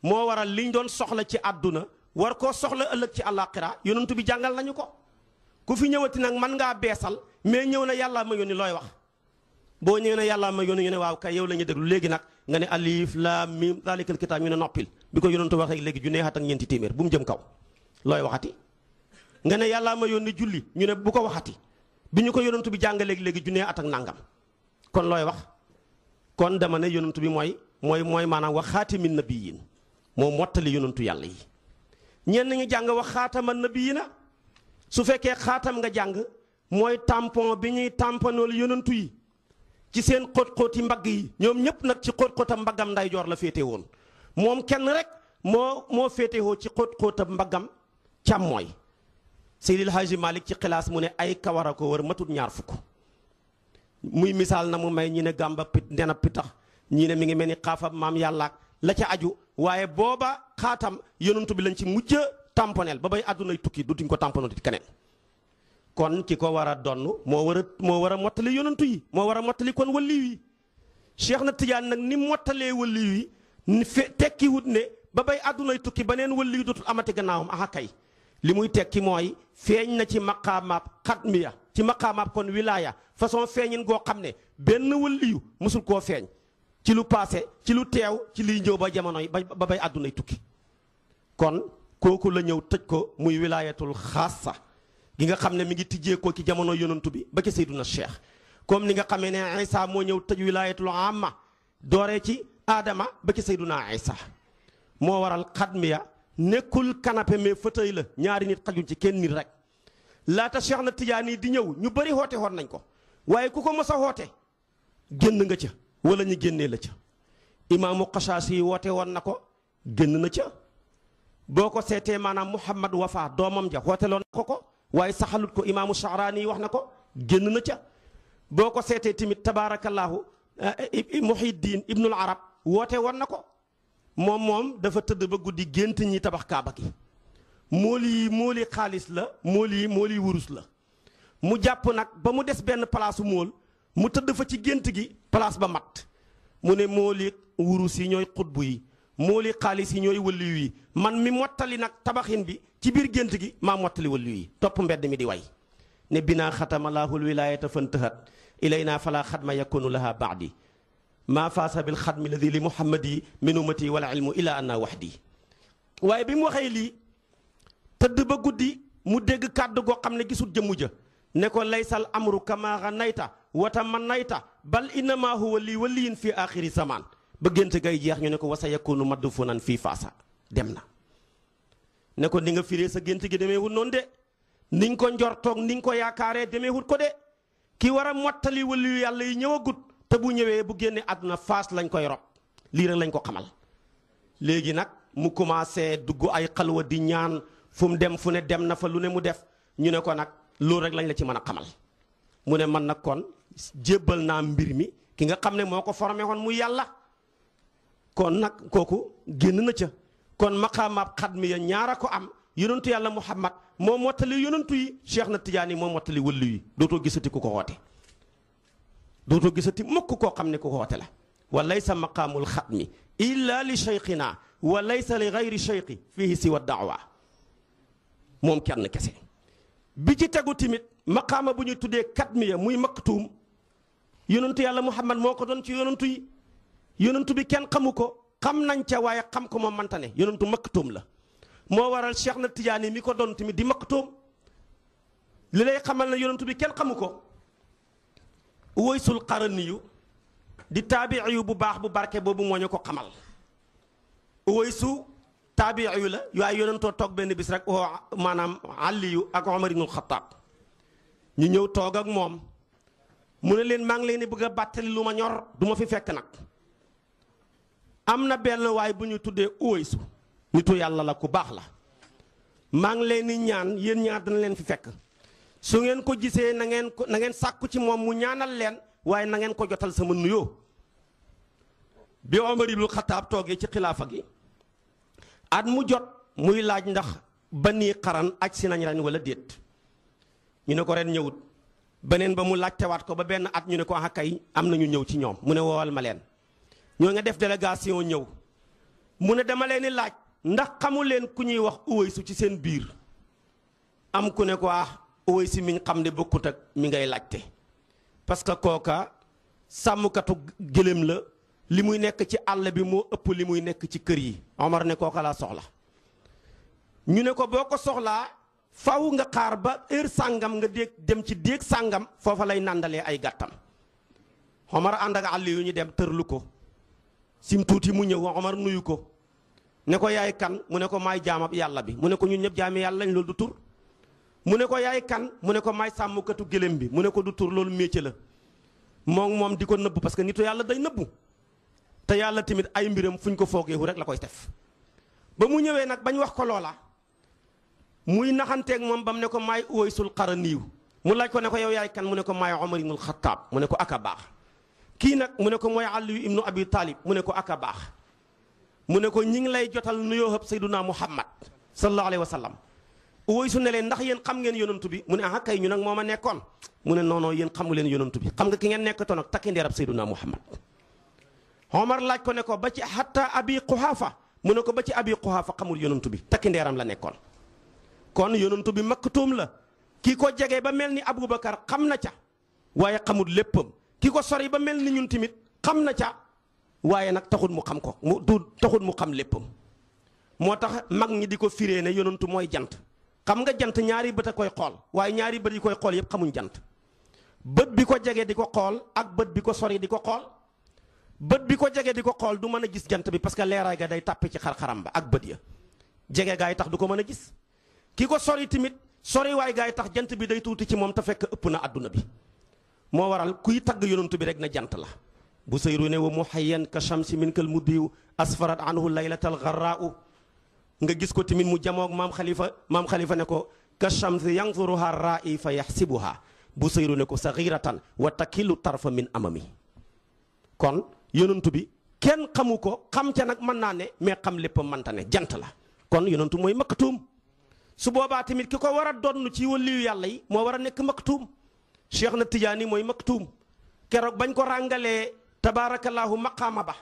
moo waral liñ doon soxla ci àdduna war koo soxla ëllëg ci àllaaxira yonantu bi jàngal nañu ko. ku fi ñëwati nag man ngaa beesal mais ñëw na yàllaa ma yónni looy wax. boo ñëwee ne yàllaa ma yónni ñu ne waaw kay yow la ñuy déglu léegi nag nga ne alif laam miim zaalikal kitaab ñu ne noppil bi ko yonantu waxee léegi junne at ak ñeenti téeméer bu mu jëm kaw looy waxati. nga ne yàllaa ma yónni julli ñu ne bu ko waxati bi ñu ko yonantu bi jàngaleeg léegi junne at ak nangam kon looy wax. kon dama ne yonantu bi mooy maanaam wax xaatimin nabiyyin moo mottali yonantu yàlla yi. ñenn ñi jàng wax xaataman nabiyyiina su fekkee xaatam nga jàng mooy tampon bi ñuy tamponool yonantu yi ci seen xóot-xóoti mbagg yi ñoom ñëpp nag ci xóot-xóotam mbaggam ndeyjoor la féete woon moom kenn rek moo féetewoo ci xóot-xóotam mbaggam càmmooy. Seydil Haaji Malick ci xilaas mu ne ay kawara ko wër matut ñaar fukk muy misaal na mu may ñi ne gàmba pit ndena pitax ñi ne mi ngi mel ni xaafab maam yàlla la ca aju waaye booba xaatam yonantu bi lañ ci mujj tamponel ba bay àddunay tukki dutuñ ko tamponel ci keneen. kon ki ko war a donn moo war a mottali yonantu yi moo war a mottali kon waliyu yi. Cheikh na Tidiane nag ni mottalee waliyu yi ni tekkiwut ne ba bay àddunay tukki beneen waliyu dootul amati gannaawam aha kay li muy tekki mooy feeñ na ci maqaamaab xatmiya ci maqaamaab kon wilaaya façon feeñin goo xam ne benn waliyu musul koo feeñ ci lu paase ci lu teew ci liy ñëw ba jamonoy ba bay àddunay tukki. kon kooku la ñëw tëj ko muy wilaayatul xaasa gi nga xam ne mi ngi tijjee ko ci jamono yonantu bi ba ci Seyduna Cheikh comme ni nga xamee ne Isa moo ñëw tëj wilaayatul amma dooree ci Adama ba ci Seyduna Isa moo waral xadmiya nekkul canapé mais fauteuil la ñaari nit xajuñ ci kenn nit rek laata Cheikh na Tijaani di ñëw ñu bëri xoote woon nañ ko waaye ku ko mës a xoote génn nga ca wala ñu génnee la ca imaamu Xasaasi woote woon na ko génn na ca boo ko seetee maanaam Muhammad Wafa doomam ja xoote loon na ko waaye saxalut ko imaamu Sha'raani wax na ko génn na ca boo ko seetee tamit tabaarakallaahu Muhyiddin Ibnul Arab woote woon na ko moom dafa tëdd ba guddi gént ñi tabax kaaba gi mool yi xaalis la mool yi wurus la mu jàpp nag ba mu des benn palaasu mool mu tëdd fa ci gént gi palaas ba mat mu ne mool yi wurus yi ñooy xutbu yi mool yi xaalis yi ñooy wëlliyu yi man mi mottali nag tabaxin bi ci biir gént gi maa mottali wëlliyu yi topp mbedd mi di way ne binaa xatama laahul wilaayata fantahat ilayna fala xadma yakunu laha baadi maa faasa bil xadmi ladi li muhammadi min ummati wala ilmu ila anna waxdi waaye bi mu waxee lii tëdd ba guddi mu dégg kàddu goo xam ne gisul jëmmu ja ne ko laysal amru kama ganayta wata manayta bal innama huwa lii waliyin fi axiri zaman ba gént gay jeex ñu ne ko wasa yakunu madfunan fii faasa dem na ne ko ni nga firee sa gént gi demeewul noonu de ni nga ko njortoog ni nga ko yaakaaree demeewul ko de ki war a mottali waliyu yàlla yi ñëwagut te bu ñëwee bu génne àdduna faas lañ koy rob lii rek lañ ko xamal léegi nag mu commencé dugg ay xalwa di ñaan fu mu dem fu ne dem na fa lu ne mu def ñu ne ko nag loolu rek lañ la ci mën a xamal mu ne man nag kon jébbal naa mbir mi ki nga xam ne moo ko formé woon muy yàlla kon nag kooku génn na ca kon maqaamaab xadmi ya ñaara ko am yonentu yàlla Muhammad moo mottali yonentu yi Cheikh na Tijaani moo mottali wëllu yi dootoo gisati ku ko woote dootoo gisati mukk koo xam ne ku ko woote la wa laysa maqaamul xadmi illa li cheikhina wa laysa li gayri cheikhi fihi siwa daawa moom kenn kese bi ci tegu tamit maqaama bu ñuy tuddee katmiya muy maktuum yonentu yàlla Muhammad moo ko doon ci yonentu yi yonentu bi kenn xamu ko xam nañ ca waaye xam ko moom manta ne yonentu maktuum la moo waral Cheikh na Tijaani mi ko doon tamit di maktuum li lay xamal na yonentu bi kenn xamu ko Uwaysul Qaraniyu di taabiiyu bu baax bu barke boobu moo ñu ko xamal Uwaysu taabiiyu la waaye yonentoo toog benn bis rek oo maanaam Aliyu ak Omar ibnul Xattaab ñu ñëw toog ak moom mu ne leen maa ngi leen di bëgg a bàttali lu ma ñor du ma fi fekk nag am na benn waay bu ñu tuddee Uwaysu nitu yàlla la ku baax la maa ngi leen di ñaan yéen ñaar dana leen fi fekk su ngeen ko gisee na ngeen sàkku ci moom mu ñaanal leen waaye na ngeen ko jotal sama nuyoo bi Omar ibnul Xattaab toogee ci xilaafa gi at mu jot muy laaj ndax Bani Qaran aj si nañ ren wala déet ñu ne ko ren ñëwut beneen ba mu laajtewaat ko ba benn at ñu ne ko ah kay am na ñu ñëw ci ñoom mu ne woowal ma leen ñoo nga def délégation ñëw mu ne dama leen di laaj ndax xamu leen ku ñuy wax Uwaysu ci seen biir am ku ne ko Uwaysu mi nga xam ne bokkut ak mi ngay laajte parce que kooka sàmmkatu gëléem la li muy nekk ci àll bi moo ëpp li muy nekk ci kër yi Omar ne kooka laa soxla ñu ne ko boo ko soxlaa faw nga xaar ba heure sàngam nga dem ci déeg sàngam foofa lay nàndalee ay gàttam Omar ànd ak àll yu ñu dem tërlu ko sim tuuti mu ñëw Omar nuyu ko ne ko yaay kan mu ne ko maay jaamab yàlla bi mu ne ko ñun ñëpp jaami yàlla lañ loolu du tur mu ne ko yaay kan mu ne ko maay sàmmkatu gëléem bi mu ne ko du tur loolu métier la moom di ko nëbb parce que nitu yàlla day nëbbu te yàlla tamit ay mbiram fu ñu ko foogeewu rek la koy def ba mu ñëwee nag bañ wax ko loola muy naxanteeg moom ba mu ne ko maay Uwaysul Qaraniyu mu laaj ko ne ko yow yaay kan mu ne ko maay Omar ibnul Xattaab mu ne ko aka baax kii nag mu ne ko mooy Aliyu ibnu Abi Talib mu ne ko aka baax mu ne ko ñi ngi lay jotal nuyoo hëb Sayyiduna Muhammad sallallahu alayhi wa sallam Uwaysu ne leen ndax yéen xam ngeen yonantu bi mu ne ah kay ñu nag moo ma nekkoon mu ne non non yéen xamu leen yonantu bi xam nga ki ngeen nekkatoon ak takki ndeerab Sayyiduna Muhammad Omar laaj ko ne ko ba ci hatta Abi Quhaafa mu ne ko ba ci Abi Quhaafa xamul yonantu bi takki ndeeram la nekkoon kon yonantu bi maktuum la kii ko jege ba mel ni Aboubacar xam na ca waaye xamul léppam ki ko sori ba mel ni ñun tamit xam na ca waaye nag taxul mu xam ko taxul mu xam léppam moo tax mag ñi di ko firee ne yonantu mooy jant xam nga jant ñaari bët a koy xool waaye ñaari bët yi koy xool yëpp xamuñ jant bët bi ko jege di ko xool ak bët bi ko sori di ko xool. bët bi ko jege di ko xool du mën a gis jant bi parce que leeraay ga day tàppe ci xar-xaram ba ak bët ya jege gaay tax du ko mën a gis. ki ko sori tamit sori waay gaay tax jant bi day tuuti ci moom te fekk ëpp na àdduna bi. moo waral kuy tagg yonantu bi rek na jant la. bu sayru ne wa muhayyan ka shamsi min kal mudiyu asfarat anhu laylatal gharraa'u nga gis ko tamit mu jamoog maam xalifa ne ko ka shamsi yanzuruha ra'i fa yaxsibuha bu sayru ne ko saghiratan wa takillu tarfa min amami. kon yonantu bi kenn xamu ko xam ca nag mën naa ne mais xam lépp mënta ne jant la. kon yonantu mooy maktuum su boobaa tamit ki ko war a donn ci waliyu yàlla yi moo war a nekk maktuum. Cheikh na Tijaani mooy maktuum keroog bañ ko ràngalee tabaarakallaahu maqaama ba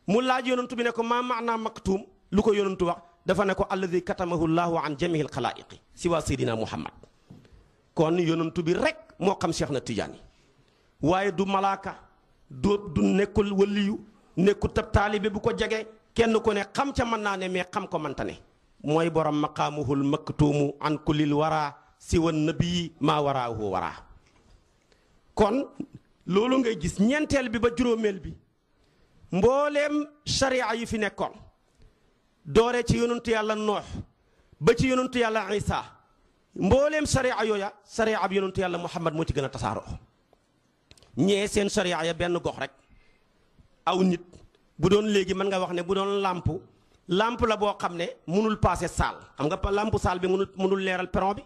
mu laaj yonantu bi ne ko maa maanaa maktuum lu ko yonantu wax dafa ne ko alladi katamahu llaahu an jamiil xalaa'iqi siwa seydina muhammad. kon yonantu bi rek moo xam Cheikh na Tijaani waaye du malaaka du nekkul waliyu nekkul tab taalibe bu ko jege kenn ku ne xam ca mën naa ne mais xam ko mënta ne mooy borom maqaamuhul maktuumu an kullil waraa siwa nabii maa waraahu waraa. kon loolu ngay gis ñeenteel bi ba juróomeel bi mbooleem sharia yi fi nekkoon doore ci yonentu yàlla noox ba ci yonentu yàlla isa mbooleem sharia yooya sharia ab yonentu yàlla muhammad moo ci gën a tasaaroo. ñee seen sharia ya benn gox rek aw nit bu doon léegi mën nga wax ne bu doon làmp la boo xam ne mënul paase saal xam nga làmp saal bi mënul leeral peron bi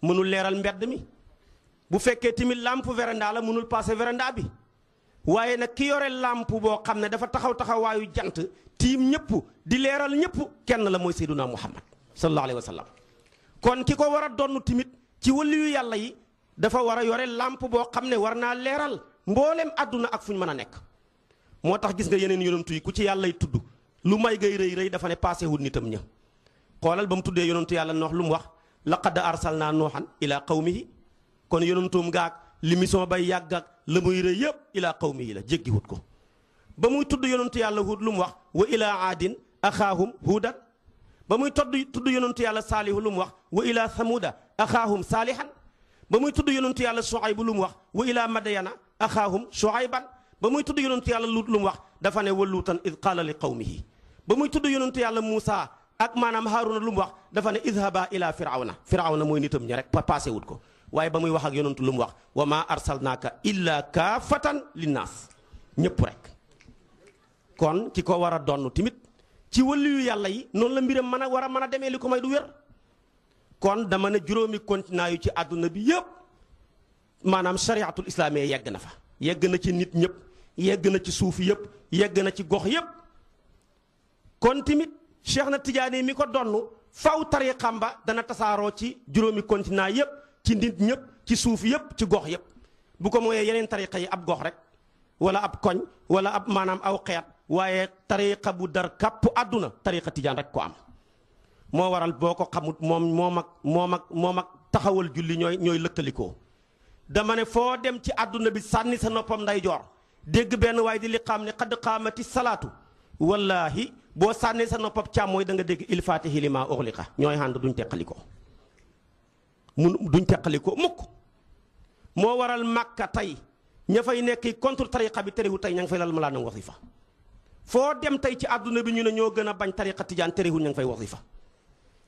mënul leeral mbedd mi. bu fekkee tamit lampe véranda la mënul passé véranda bi waaye nag ki yore lampe boo xam ne dafa taxawaayu jant tiim ñëpp di leeral ñëpp kenn la mooy Seyduna Muhammad sallallahu alayhi wa sallam. kon ki ko war a donn tamit ci waliyu yàlla yi dafa war a yore lampe boo xam ne war naa leeral mboolem àdduna ak fu ñu mën a nekk. moo tax gis nga yeneen yonantu yi ku ci yàllay tudd lu may gay rëy dafa ne passé wul nitam ña xoolal ba mu tuddee yonantu yàlla noox lu mu wax laqad arsalnaa nooxan ila qawmihi. kon yonantuum gaag li mission bay yàgg ak la muy rëy yëpp ilaa qawmi yi la jéggi wut ko ba muy tudd yonantu yàlla Huud lu mu wax wa ilaa aadin axaahum huudan ba muy tudd yonantu yàlla saalihu lu mu wax wa ilaa samuuda axaahum saalihan ba muy tudd yonantu yàlla Shuaybu lu mu wax wa ilaa madyana axaahum Shuayban ba muy tudd yonantu yàlla Luut lu mu wax dafa ne wa luutan id qaala li qawmihi ba muy tudd yonantu yàlla Muusa ak maanaam Haaruna lu mu wax dafa ne idhaba ilaa firawna mooy nitam ña rek passé wut ko. waaye ba muy wax ak yonantu lu mu wax wa maa arsalnaaka illa kaafatan linnaas ñëpp rek. kon ki ko war a donn tamit ci waliyu yàlla yi noonu la mbiram war a mën a demee li ko may du wér. kon dama ne juróomi continent yu ci àdduna bi yëpp maanaam shariatul islaamiyya yegg na fa yegg na ci nit ñëpp yegg na ci suuf yëpp yegg na ci gox yëpp. kon tamit Cheikh na Tijaani mi ko donn faw tariqam ba dana tasaaroo ci juróomi continent yëpp. ci nit ñëpp ci suuf yëpp ci gox yëpp bu ko mooyee yeneen tariqa yi ab gox rek wala ab koñ wala ab maanaam aw xeet waaye tariqa bu dar kàpp àdduna tariqa tijaan rek ko am. moo waral boo ko xamut moom ak taxawal julli ñooy lëkkalikoo. dama ne foo dem ci àdduna bi sànni sa noppam ndeyjoor dégg benn waaye di li xam ne xadd qaamati salaatu wallaahi boo sànnee sa noppam càmmooy da nga dégg il faatihi limaa ughliqa ñooy ànd duñ teqalikoo. duñ teqalikoo mukk. moo waral Makka tey ña fay nekk contre tariqa bi terewul tey ña ngi fay lal malaanam wasifa foo dem tey ci àdduna bi ñu ne ñoo gën a bañ tariqa tijaan terewul ña ngi fay wasifa.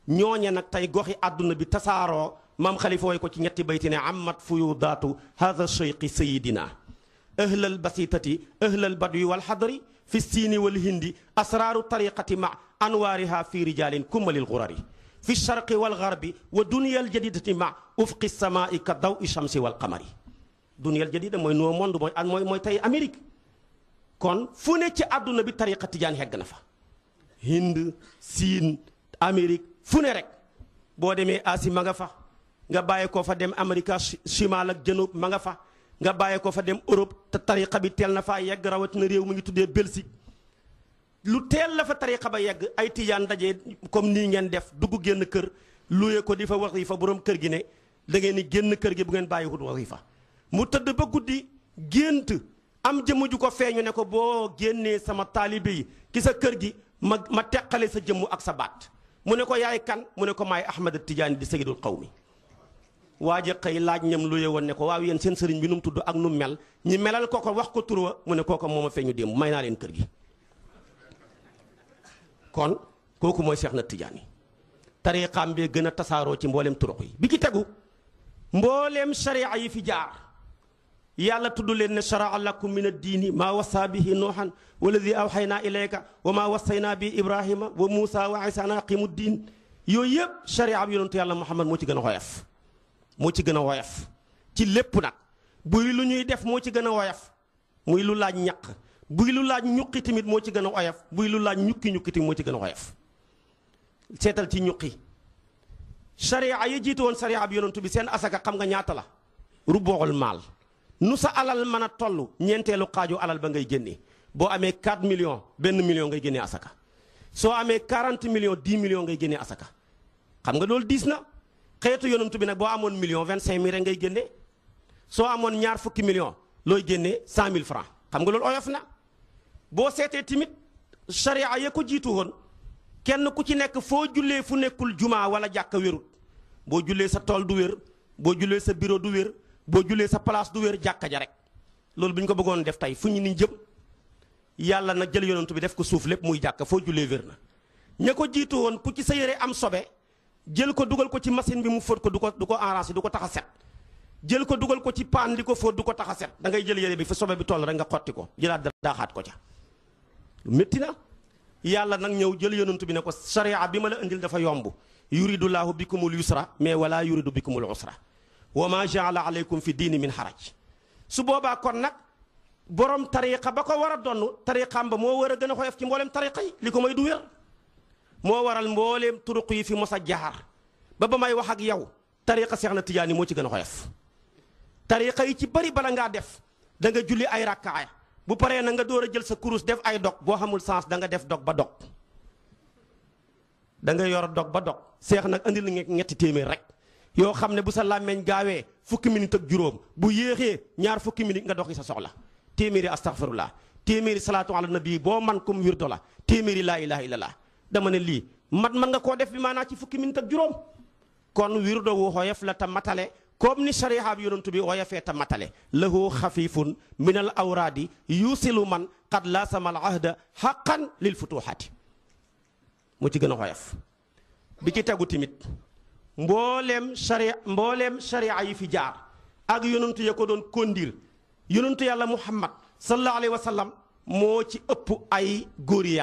ñooñe nag tey goxi àdduna bi tasaaroo maam xalifa woy ko ci ñetti bayti ne amat fuyudaatu hada cheyqi sayidina ahlal basitati ahlal badwi wal xadri fi siini wal hindi asraaru tariqati ma anwaariha fi rijalin kummalil gurari fi sharqi wal garbi wa duniyal jadidati ma ufqi samaai ka daw i shamsi wal qamari. duniyal jadida mooy nouveau monde mooy tey Amérique. kon fu ne ci àdduna bi tariqa tijaan hegg na fa. Hind Siin Amérique fu ne rek boo demee Asie ma nga fa nga bàyyi ko fa dem Amérique chimal ak janub ma nga fa nga bàyyi ko fa dem Europe te tariqa bi teel na faa yegg rawatina réew mi ngi tuddee Belgique. lu teel la fa tariqa ba yegg ay tijaan daje comme nii ngeen def dugg génn kër luye ko di fa wasifa borom kër gi ne da ngeen ni génn kër gi bu ngeen bàyyiwut wasifa mu tëdd ba guddi gént am jëmm ju ko feeñu ne ko boo génnee sama taalibe yi ki sa kër gi ma teqale sa jëmm ak sa baat mu ne ko yaay kan mu ne ko maay Ahmad Tijaani di sayyidul qawmi waaja xëy laaj ñam lu ye woon ne ko waaw yéen seen sëriñ bi nu mu tudd ak nu mel ñi melal ko wax ko tur wa mu ne kooka moo ma feeñu démb may naa leen kër gi. kon kooku mooy Seex na Tijaani tariqaam bee gën a tasaaroo ci mbooleem turuq yi. bi ci tegu mbooleem sharia yi fi jaar yàlla tudd leen ne sharaa lakum min ad-diini maa wasaa bihi nuuhan walladi awxaynaa ilayka wa maa wasaynaa bi ibrahima wa muusa wa isa an aqimu diin yooyu yëpp sharia bi yonentu yàlla Muhammad moo ci gën a woyof. moo ci gën a woyof ci lépp nag buy lu ñuy def moo ci gën a woyof muy lu laaj ñaq buy lu laaj ñuqi tamit moo ci gën a woyof buy lu laaj ñukki tamit moo ci gën a woyof. seetal ci ñuqi sharia yi jiitu woon sharia bi yonentu bi seen asaka xam nga ñaata la rubuul maal nu sa alal mën a toll ñeenteelu xaaju alal ba ngay génnee boo amee 4 millions 1 million ngay génnee asaka soo amee 40 millions 10 millions ngay génnee asaka xam nga loolu diis na. xeetu yonantu bi nag boo amoon million 25 000 rek ngay génne soo amoon ñaar fukki million looy génne 100 000 francs xam nga loolu oyof na. boo seetee tamit sharia ya ko jiitu woon kenn ku ci nekk foo jullee fu nekkul jumaa wala jàkka wérut boo jullee sa tool du wér boo jullee sa bureau du wér boo jullee sa place du wér jàkka ja rek loolu bu ñu ko bëggoon def tey fu ñu ni jëm yàlla nag jël yonantu bi def ko suuf lépp muy jàkka foo jullee wér na. ña ko jiitu woon ku ci sa yére am sobe jël ko dugal ko ci machine bi mu fóot ko du ko arrangé du ko tax a set jël ko dugal ko ci paan di ko fóot du ko tax a set da ngay jël yére bi fa sobe bi toll rek nga xotti ko jëlaat daaxaat ko ca métti na. yàlla nag ñëw jël yonantu bi ne ko sharia bi ma la indil dafa yomb yuridullahu bikumul yusra mais wala yuridu bikumul usra wa ma jaala aleykum fi diini min haraj. su boobaa kon nag borom tariqa ba ko war a donn tariqaam ba moo war a gën a xoyof ci mboolem tariqa yi li ko may du wér. moo waral mbooleem turuq yi fi mos a jaar ba may wax ak yow tariqa Seex na Tijaani moo ci gën a xoyof. tariqa yi ci bari bala ngaa def da nga julli ay rakkaaya bu paree na nga door a jël sa kurus def ay dog boo xamul sens da nga def dog ba dog da nga yor dog ba dog seex nag andil na ñetti téeméer rek yoo xam ne bu sa làmmeñ gaawee fukki minute ak juróom bu yéexee ñaar fukki minute nga doxi sa soxla téeméeri astaghfirullah téeméeri salaatu ala nabi boo man comme wirdo la téeméeri laa ilaha illallah dama ne lii man nga koo def bi maanaa ci fukki minute ak juróom kon wirdo wu xoyof la ta matale comme ni shariha bi yonantu bi xoyofee ta matale lahu xafifun min al awraadi yusilu man qad laasama al ahda xaqan lil futuhaati mu ci gën a xoyof. bi ci tegu tamit mbooleem sharia yi fi jaar ak yonantu ya ko doon kondir yonantu yàlla muhammad sallallahu alayhi wa sallam moo ci ëpp ay góori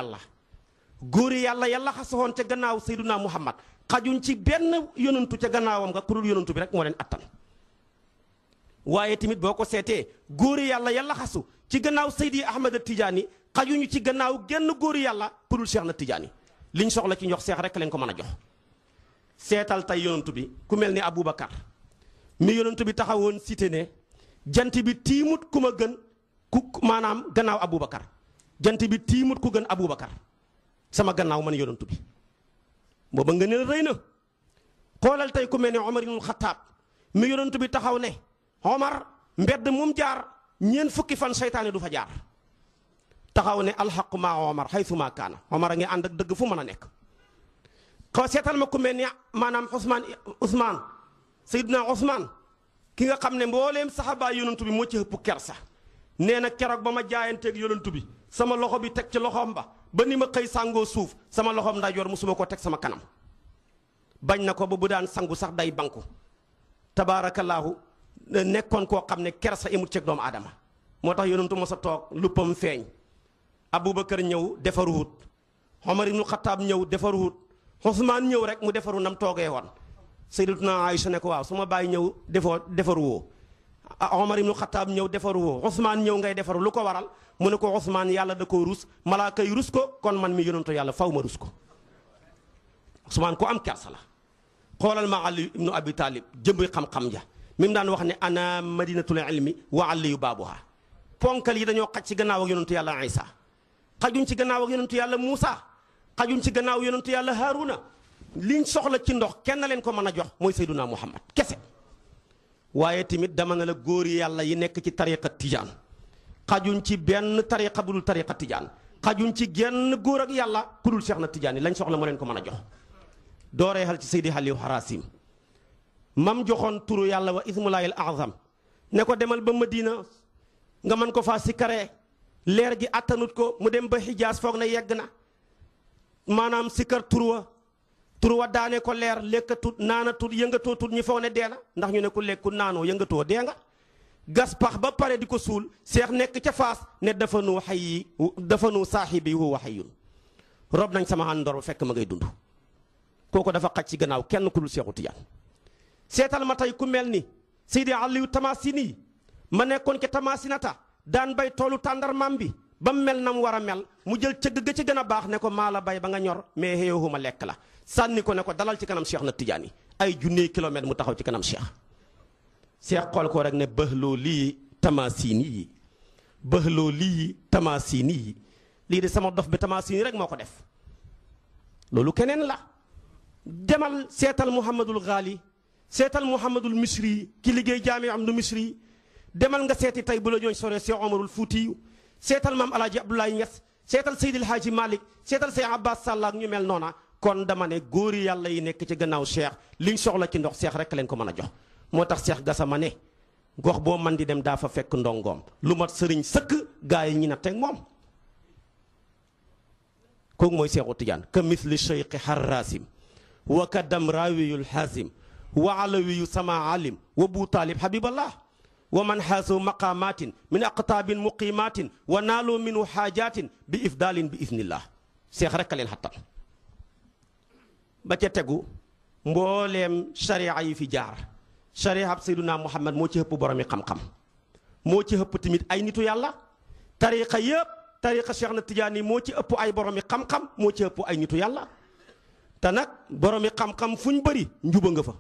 yàlla yàlla xasaxoon ca gannaaw sayduna muhammad xajuñ ci benn yonantu ca gannaawam nga ku dul yonantu bi rek moo leen attan. waaye tamit boo ko seetee góori yàlla xasu ci gannaaw Seydi Ahmad Tijaani xajuñu ci gannaaw genn góori yàlla ku dul Seex na Tijaani liñ soxla ci njox seex rek lañ ko mën a jox. seetal tey yonantu bi ku mel ni Aboubacar mi yonantu bi taxawoon cité ne jant bi tiimut ku ma gën ku maanaam gannaaw Aboubacar jant bi tiimut ku gën Aboubacar sama gannaaw man yonantu bi. booba nga ne rëy na xoolal tey ku mel ne Omar ibnul Xattaab mi yonantu bi taxaw ne Omar mbedd mum jaar ñeent fukki fan seytaane du fa jaar taxaw ne alxaqu maa Omar xaytu maa kaana Omar a ngi ànd ak dëgg fu mën a nekk. xaw seetal ma ku mel ni maanaam Ousmane Seydina Ousmane ki nga xam ne mbooleem saxaabaa yonantu bi moo ci ëpp kersa nee na keroog ba ma jaayanteeg yonantu bi sama loxo bi teg ci loxoom ba ni ma xëy sàngoo suuf sama loxoom ndeyjoor musuma ko teg sama kanam bañ na ko ba bu daan sangu sax day banku tabaarakallaahu nekkoon koo xam ne kersa imut ceeg doomu aadama moo tax yonantu mos a toog luppam feeñ Aboubacar ñëw defaruwut Omar ibnul Xattaab ñëw defaruwut Ousmane ñëw rek mu defaru nam toogee woon Sayyidatuna Aïcha ne ko waaw su ma bàyyi ñëw defaruwoo Omar ibnul Xattaab ñëw defaruwoo Ousmane ñëw ngay defaru lu ko waral mu ne ko Ousmane yàlla da koo rus malaaka yi rus ko kon man mi yonantu yàlla faw ma rus ko Ousmane ku am kersa la. xoolal ma Ali ibnu Abi Talib jëmbi xam-xam ja mi mu daan wax ne ana madinatul ilmi wa aliyu baabuha ponkal yi dañoo xaj ci gannaaw ak yonantu yàlla Isa xajuñ ci gannaaw ak yonantu yàlla Muusa xajuñ ci gannaaw yonantu yàlla Haaruna liñ soxla ci ndox kenn leen ko mën a jox mooy Seyduna Muhammad kese. waaye tamit dama ne la góori yàlla yi nekk ci tariqa tijaan xajuñ ci benn tariqa bu dul tariqa tijaan xajuñ ci genn góor ak yàlla ku dul Seex na Tijaan yi lañ soxla moo leen ko mën a jox. dooree xal ci Seydi Aliou Harasim mam joxoon turu yàlla wa ismullaahil azam ne ko demal ba Madina nga mën ko faa sikkaree leer gi attanut ko mu dem ba Hijaas foog na yegg na maanaam sikkar tur wa daane ko leer lekkatut naanatut yëngatootut ñi foog ne dee na ndax ñu ne ku lekku naanoo yëngatoo dee nga gas pax ba pare di ko suul seex nekk ca faas ne dafa nu saaxibi huwa hayyun rob nañ sama àndoor ba fekk ma ngay dund kooku dafa xaj ci gannaaw kenn ku dul Seexu Tijaan seetal ma tey ku mel ni Seydi Aliyu Tamasini ma nekkoon ca Tamasinata daan bay toolu tàndarmaam bi ba mu mel na mu war a mel mu jël cëgg ga ci gën a baax ne ko maa la bay ba nga ñor mais xëyoo lekk la sànni ko ne ko dalal ci kanam Cheikh na Tidiane ay junnee kilomètre mu taxaw ci kanam Cheikh xool ko rek ne bëxloo lii Tamasini yi bëxloo lii Tamasini yi lii de sama dof bi Tamasini rek moo ko def loolu keneen la. demal seetal Muhammadul Ghali seetal Muhammadul Misri ki liggéey jaami am du Misri demal nga seeti tey bu la ñooñ sore Cheikh Omarul Fuutiyu seetal maam Alaaji Abdoulaye Niass seetal Seydil Haaji Malick seetal Cheikh Abbas Sall ak ñu mel noona kon dama ne góori yàlla yi nekk ci gannaaw Cheikh liñ soxla ci ndox Cheikh rek leen ko mën a jox moo tax Cheikh Gassama ne gox boo man di dem daa fa fekk ndongoom lu mat sëriñ sëkk gaa yi ñi na teg moom kooku mooy Seexu Tijaan ka misli cheikhi harrasim wa kadam raawiyul xaasim wa alawiyu sama alim wa bu taalib habiballah wa man xaasu maqamatin min aqtaabin muqimatin wa naaloo minhu xaajatin bi ifdaalin bi idnillah seex rek a leen xattal ba ca tegu mbooleem sharia yi fi jaar sharia ab Seyduna Muhammad moo ci ëpp boromi xam-xam moo ci ëpp tamit ay nitu yàlla tariqa yëpp tariqa Cheikh na Tidiane moo ci ëpp ay boromi xam-xam moo ci ëpp ay nitu yàlla te nag boromi xam-xam fu ñu bëri njuba nga fa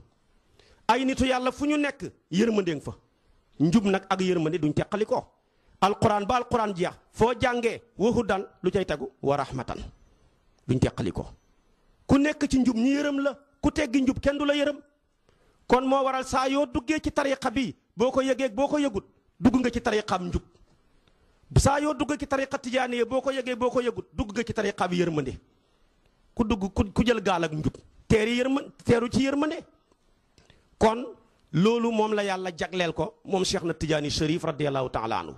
ay nitu yàlla fu ñu nekk yërmande nga fa njub nag ak yërmande duñ teqali ko alquran ba alquran jeex foo jàngee wa hudan lu cay tegu wa rahmatan duñ teqali ko ku nekk ci njub ñi yërëm la ku teggi njub kenn du la yërëm kon moo waral saa yoo duggee ci tariqa bi boo ko yëgee boo ko yëgut dugg nga ci tariqaam njub saa yoo dugg ci tariqa tijaaniya boo ko yëgee boo ko yëgut dugg nga ci tariqa bi yërmande ku dugg ku jël gaal ak njub teeru ci yërmande kon loolu moom la yàlla jagleel ko moom Cheikh na Tidiane Chérif radiyallahu taala anhu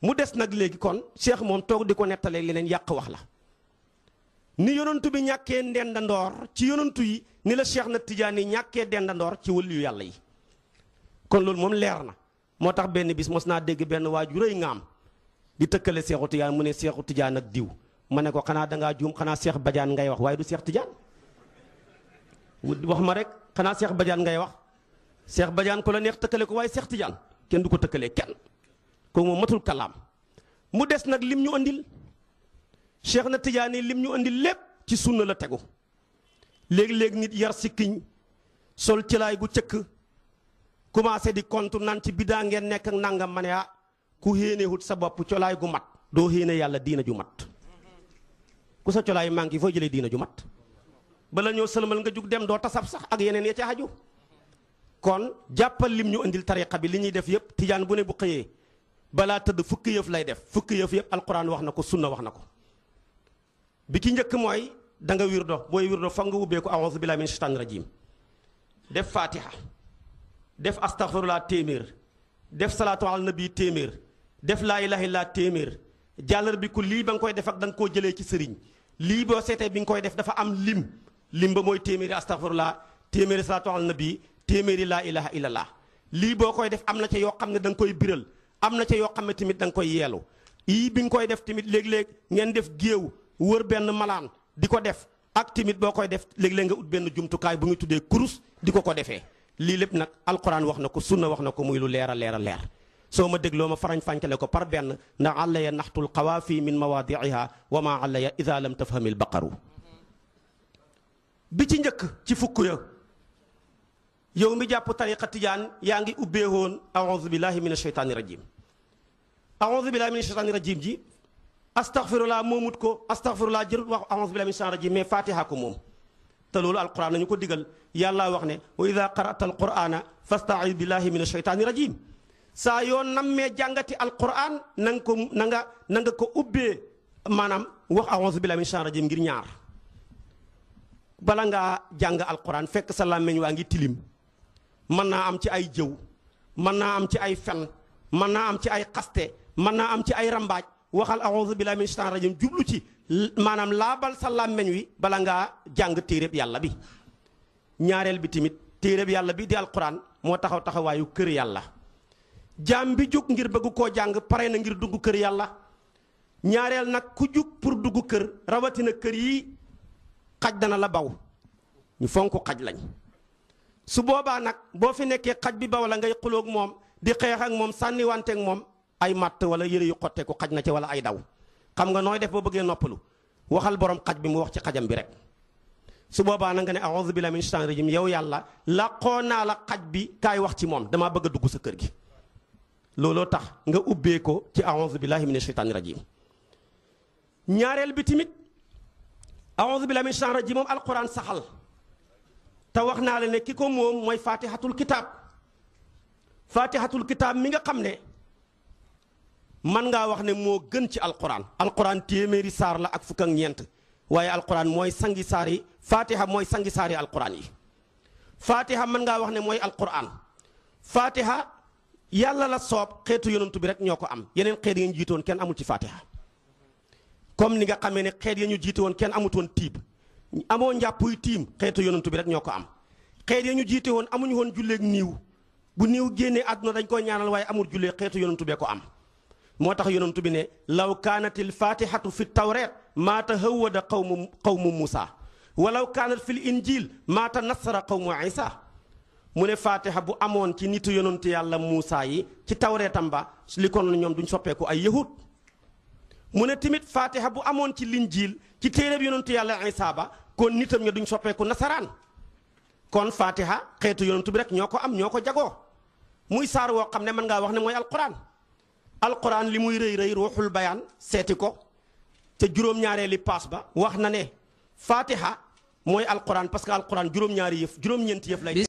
mu des nag léegi kon Cheikh moom toog di ko nettalee leneen yàq wax la ni yonantu bi ñàkkee ndendandoor ci yonantu yi ni la Cheikh na Tidiane ñàkkee dendandoor ci wëliyu yàlla yi kon loolu moom leer na moo tax benn bis mos naa dégg benn waaju rëy ngaam di tëkkale Seexu Tidiane mu ne Seexu Tidiane ak diw ma ne ko xanaa dangaa juum xanaa Cheikh Badiane ngay wax waaye du Cheikh Tidiane wax ma rek xanaa Cheikh Badiane ngay wax Cheikh Badiane ko la neex tëkkale ko waaye Cheikh Tidiane kenn du ko tëkkalee kenn kooku moom matul kalaam mu des nag lim ñu andil Cheikh na Tidiane lim ñu andil lépp ci sunna la tegu léegi-léegi nit yar sikkiñ sol cilaay gu cëkk commencé di kontu nan ci bidaa ngeen nekk ak nangam ma ne ah ku héenewut sa bopp colaay gu mat doo héene yàlla diina ju mat ku sa colaay manqué foo jëlee diina ju mat bala ñoo sëlmal nga jug dem doo tasab sax ak yeneen ya ca aju kon jàppal lim ñu indil tariqa bi li ñuy def yëpp tijaan bu ne bu xëyee balaa tëdd fukki yëf lay def fukki yëf yëpp alquran wax na ko sunna wax na ko bi ki njëkk mooy da nga wirdo booy wirdo foog nga ubbee ko a'uuzu billahi min shaytaani rajim def fatiha def astaghfirullah téeméer def salaatu ala nabi téeméer def laa ilaha illa téeméer jàllar bi ku lii ba nga koy def ak da nga koo jëlee ci sëriñ lii boo seetee bi nga koy def dafa am lim ba mooy téeméeri astaghfirullah téeméeri salaatu ala nabi téeméeri laa ilaha illallah lii boo koy def am na ca yoo xam ne da nga koy biral am na ca yoo xam ne tamit da nga koy yeelu yii bi nga koy def tamit léeg-léeg ngeen def géew wër benn malaan di ko def ak tamit boo koy def léeg-léeg nga ut benn jumtukaay bu ñu tuddee kurus di ko defee lii lépp nag alquran wax na ko sunna wax na ko muy lu leer a leer a leer soo ma dégloo ma farañ fàncale ko par benn ndax àlla ya naxtul xawaafi min mawaadiiha wa ma àlla ya ida lam tafhamil baqaru bi ci njëkk ci fukk ya yow mi jàpp tariqa tijaan yaa ngi ubbeewoon aoudu billahi min asheytaani rajim aoudu billahi min asheytaani rajim ji astaghfirullah moomut ko astaghfirullah jërut wax aoudu billahi min asheytaani rajim mais fatiha ko moom te loolu alquran nañu ko digal yàlla wax ne wa ida qara'ta alqurana fasta'id billahi min asheytaani rajim saa yoo nammee jàngati alquran na nga ko ubbee maanaam wax aoudu billahi min asheytaani rajim ngir ñaar bala ngaa jàng alquran fekk sa làmmeñ waa ngi tilim mën naa am ci ay jëw mën naa am ci ay fen mën naa am ci ay xaste mën naa am ci ay rambaaj waxal a'uuzu billaahi mina shaytaani rajiim jublu ci maanaam laabal sa làmmeñ wi bala ngaa jàng téereb yàlla bi. ñaareel bi tamit téereb yàlla bi di alquran moo taxaw taxawaayu kër yàlla jaam bi jóg ngir bëgg koo jàng pare na ngir dugg kër yàlla. ñaareel nag ku jug pour dugg kër rawatina kër yi xaj dana la baw ñu fonk xaj lañ su boobaa nag boo fi nekkee xaj bi baw la ngay xuloog moom di xeex ak moom sànniwanteeg moom ay matt wala yëre yu xotteeku xaj na ci wala ay daw xam nga nooy def boo bëggee noppalu waxal borom xaj bi mu wax ci xajam bi rek su boobaa na nga ne a'uuzu billaahi mina shaytaani rajiim yow yàlla laqoo naa la xaj bi kaay wax ci moom damaa bëgg a dugg sa kër gi looloo tax nga ubbee ko ci a'uuzu billaahi mina shaytaani rajiim. ñaareel bi tamit a'uuzu billaahi mina shaytaani rajiim moom alquran saxal te wax naa la ne ki ko moom mooy fatihatul kitaab fatihatul kitaab mi nga xam ne man ngaa wax ne moo gën ci alquran téeméeri saar la ak fukk ak ñeent waaye alquran mooy sangi saar yi fatiha mooy sangi saar yi alquran yi fatiha mën ngaa wax ne mooy alquran fatiha yàlla la soob xeetu yonantu bi rek ñoo ko am yeneen xeet yi ñu jiitoon kenn amul ci fatiha comme ni nga xamee ne xeet ya ñu jiite woon kenn amut woon tiib amoo njàppuy tiim xeetu yonantu bi rek ñoo ko am xeet ya ñu jiite woon amuñu woon julleeg niiw bu niiw génnee àdduna dañ koy ñaanal waaye amul jullee xeetu yonantu bee ko am moo tax yonantu bi ne law kaanatil fatihatu fi tawreet maa tahawwada qawmu Musa walaw kaanat fil injil maa tanassara qawmu Isa mu ne fatiha bu amoon ci nitu yonantu yàlla Musa yi ci tawreetam ba li kon ñoom duñ soppeeku ay yahud mu ne tamit fatiha bu amoon ci linjiil ci téereb yonantu yàlla Isa ba kon nitam ña duñ soppeeku nasaraan kon fatiha xeetu yonantu bi rek ñoo ko am ñoo ko jagoo muy saar woo xam ne mën ngaa wax ne mooy alquran li muy rëy ruuxul bayaan seeti ko te juróom-ñaareeli paas ba wax na ne fatiha mooy alquran parce que alquran juróom-ñeenti yëf lay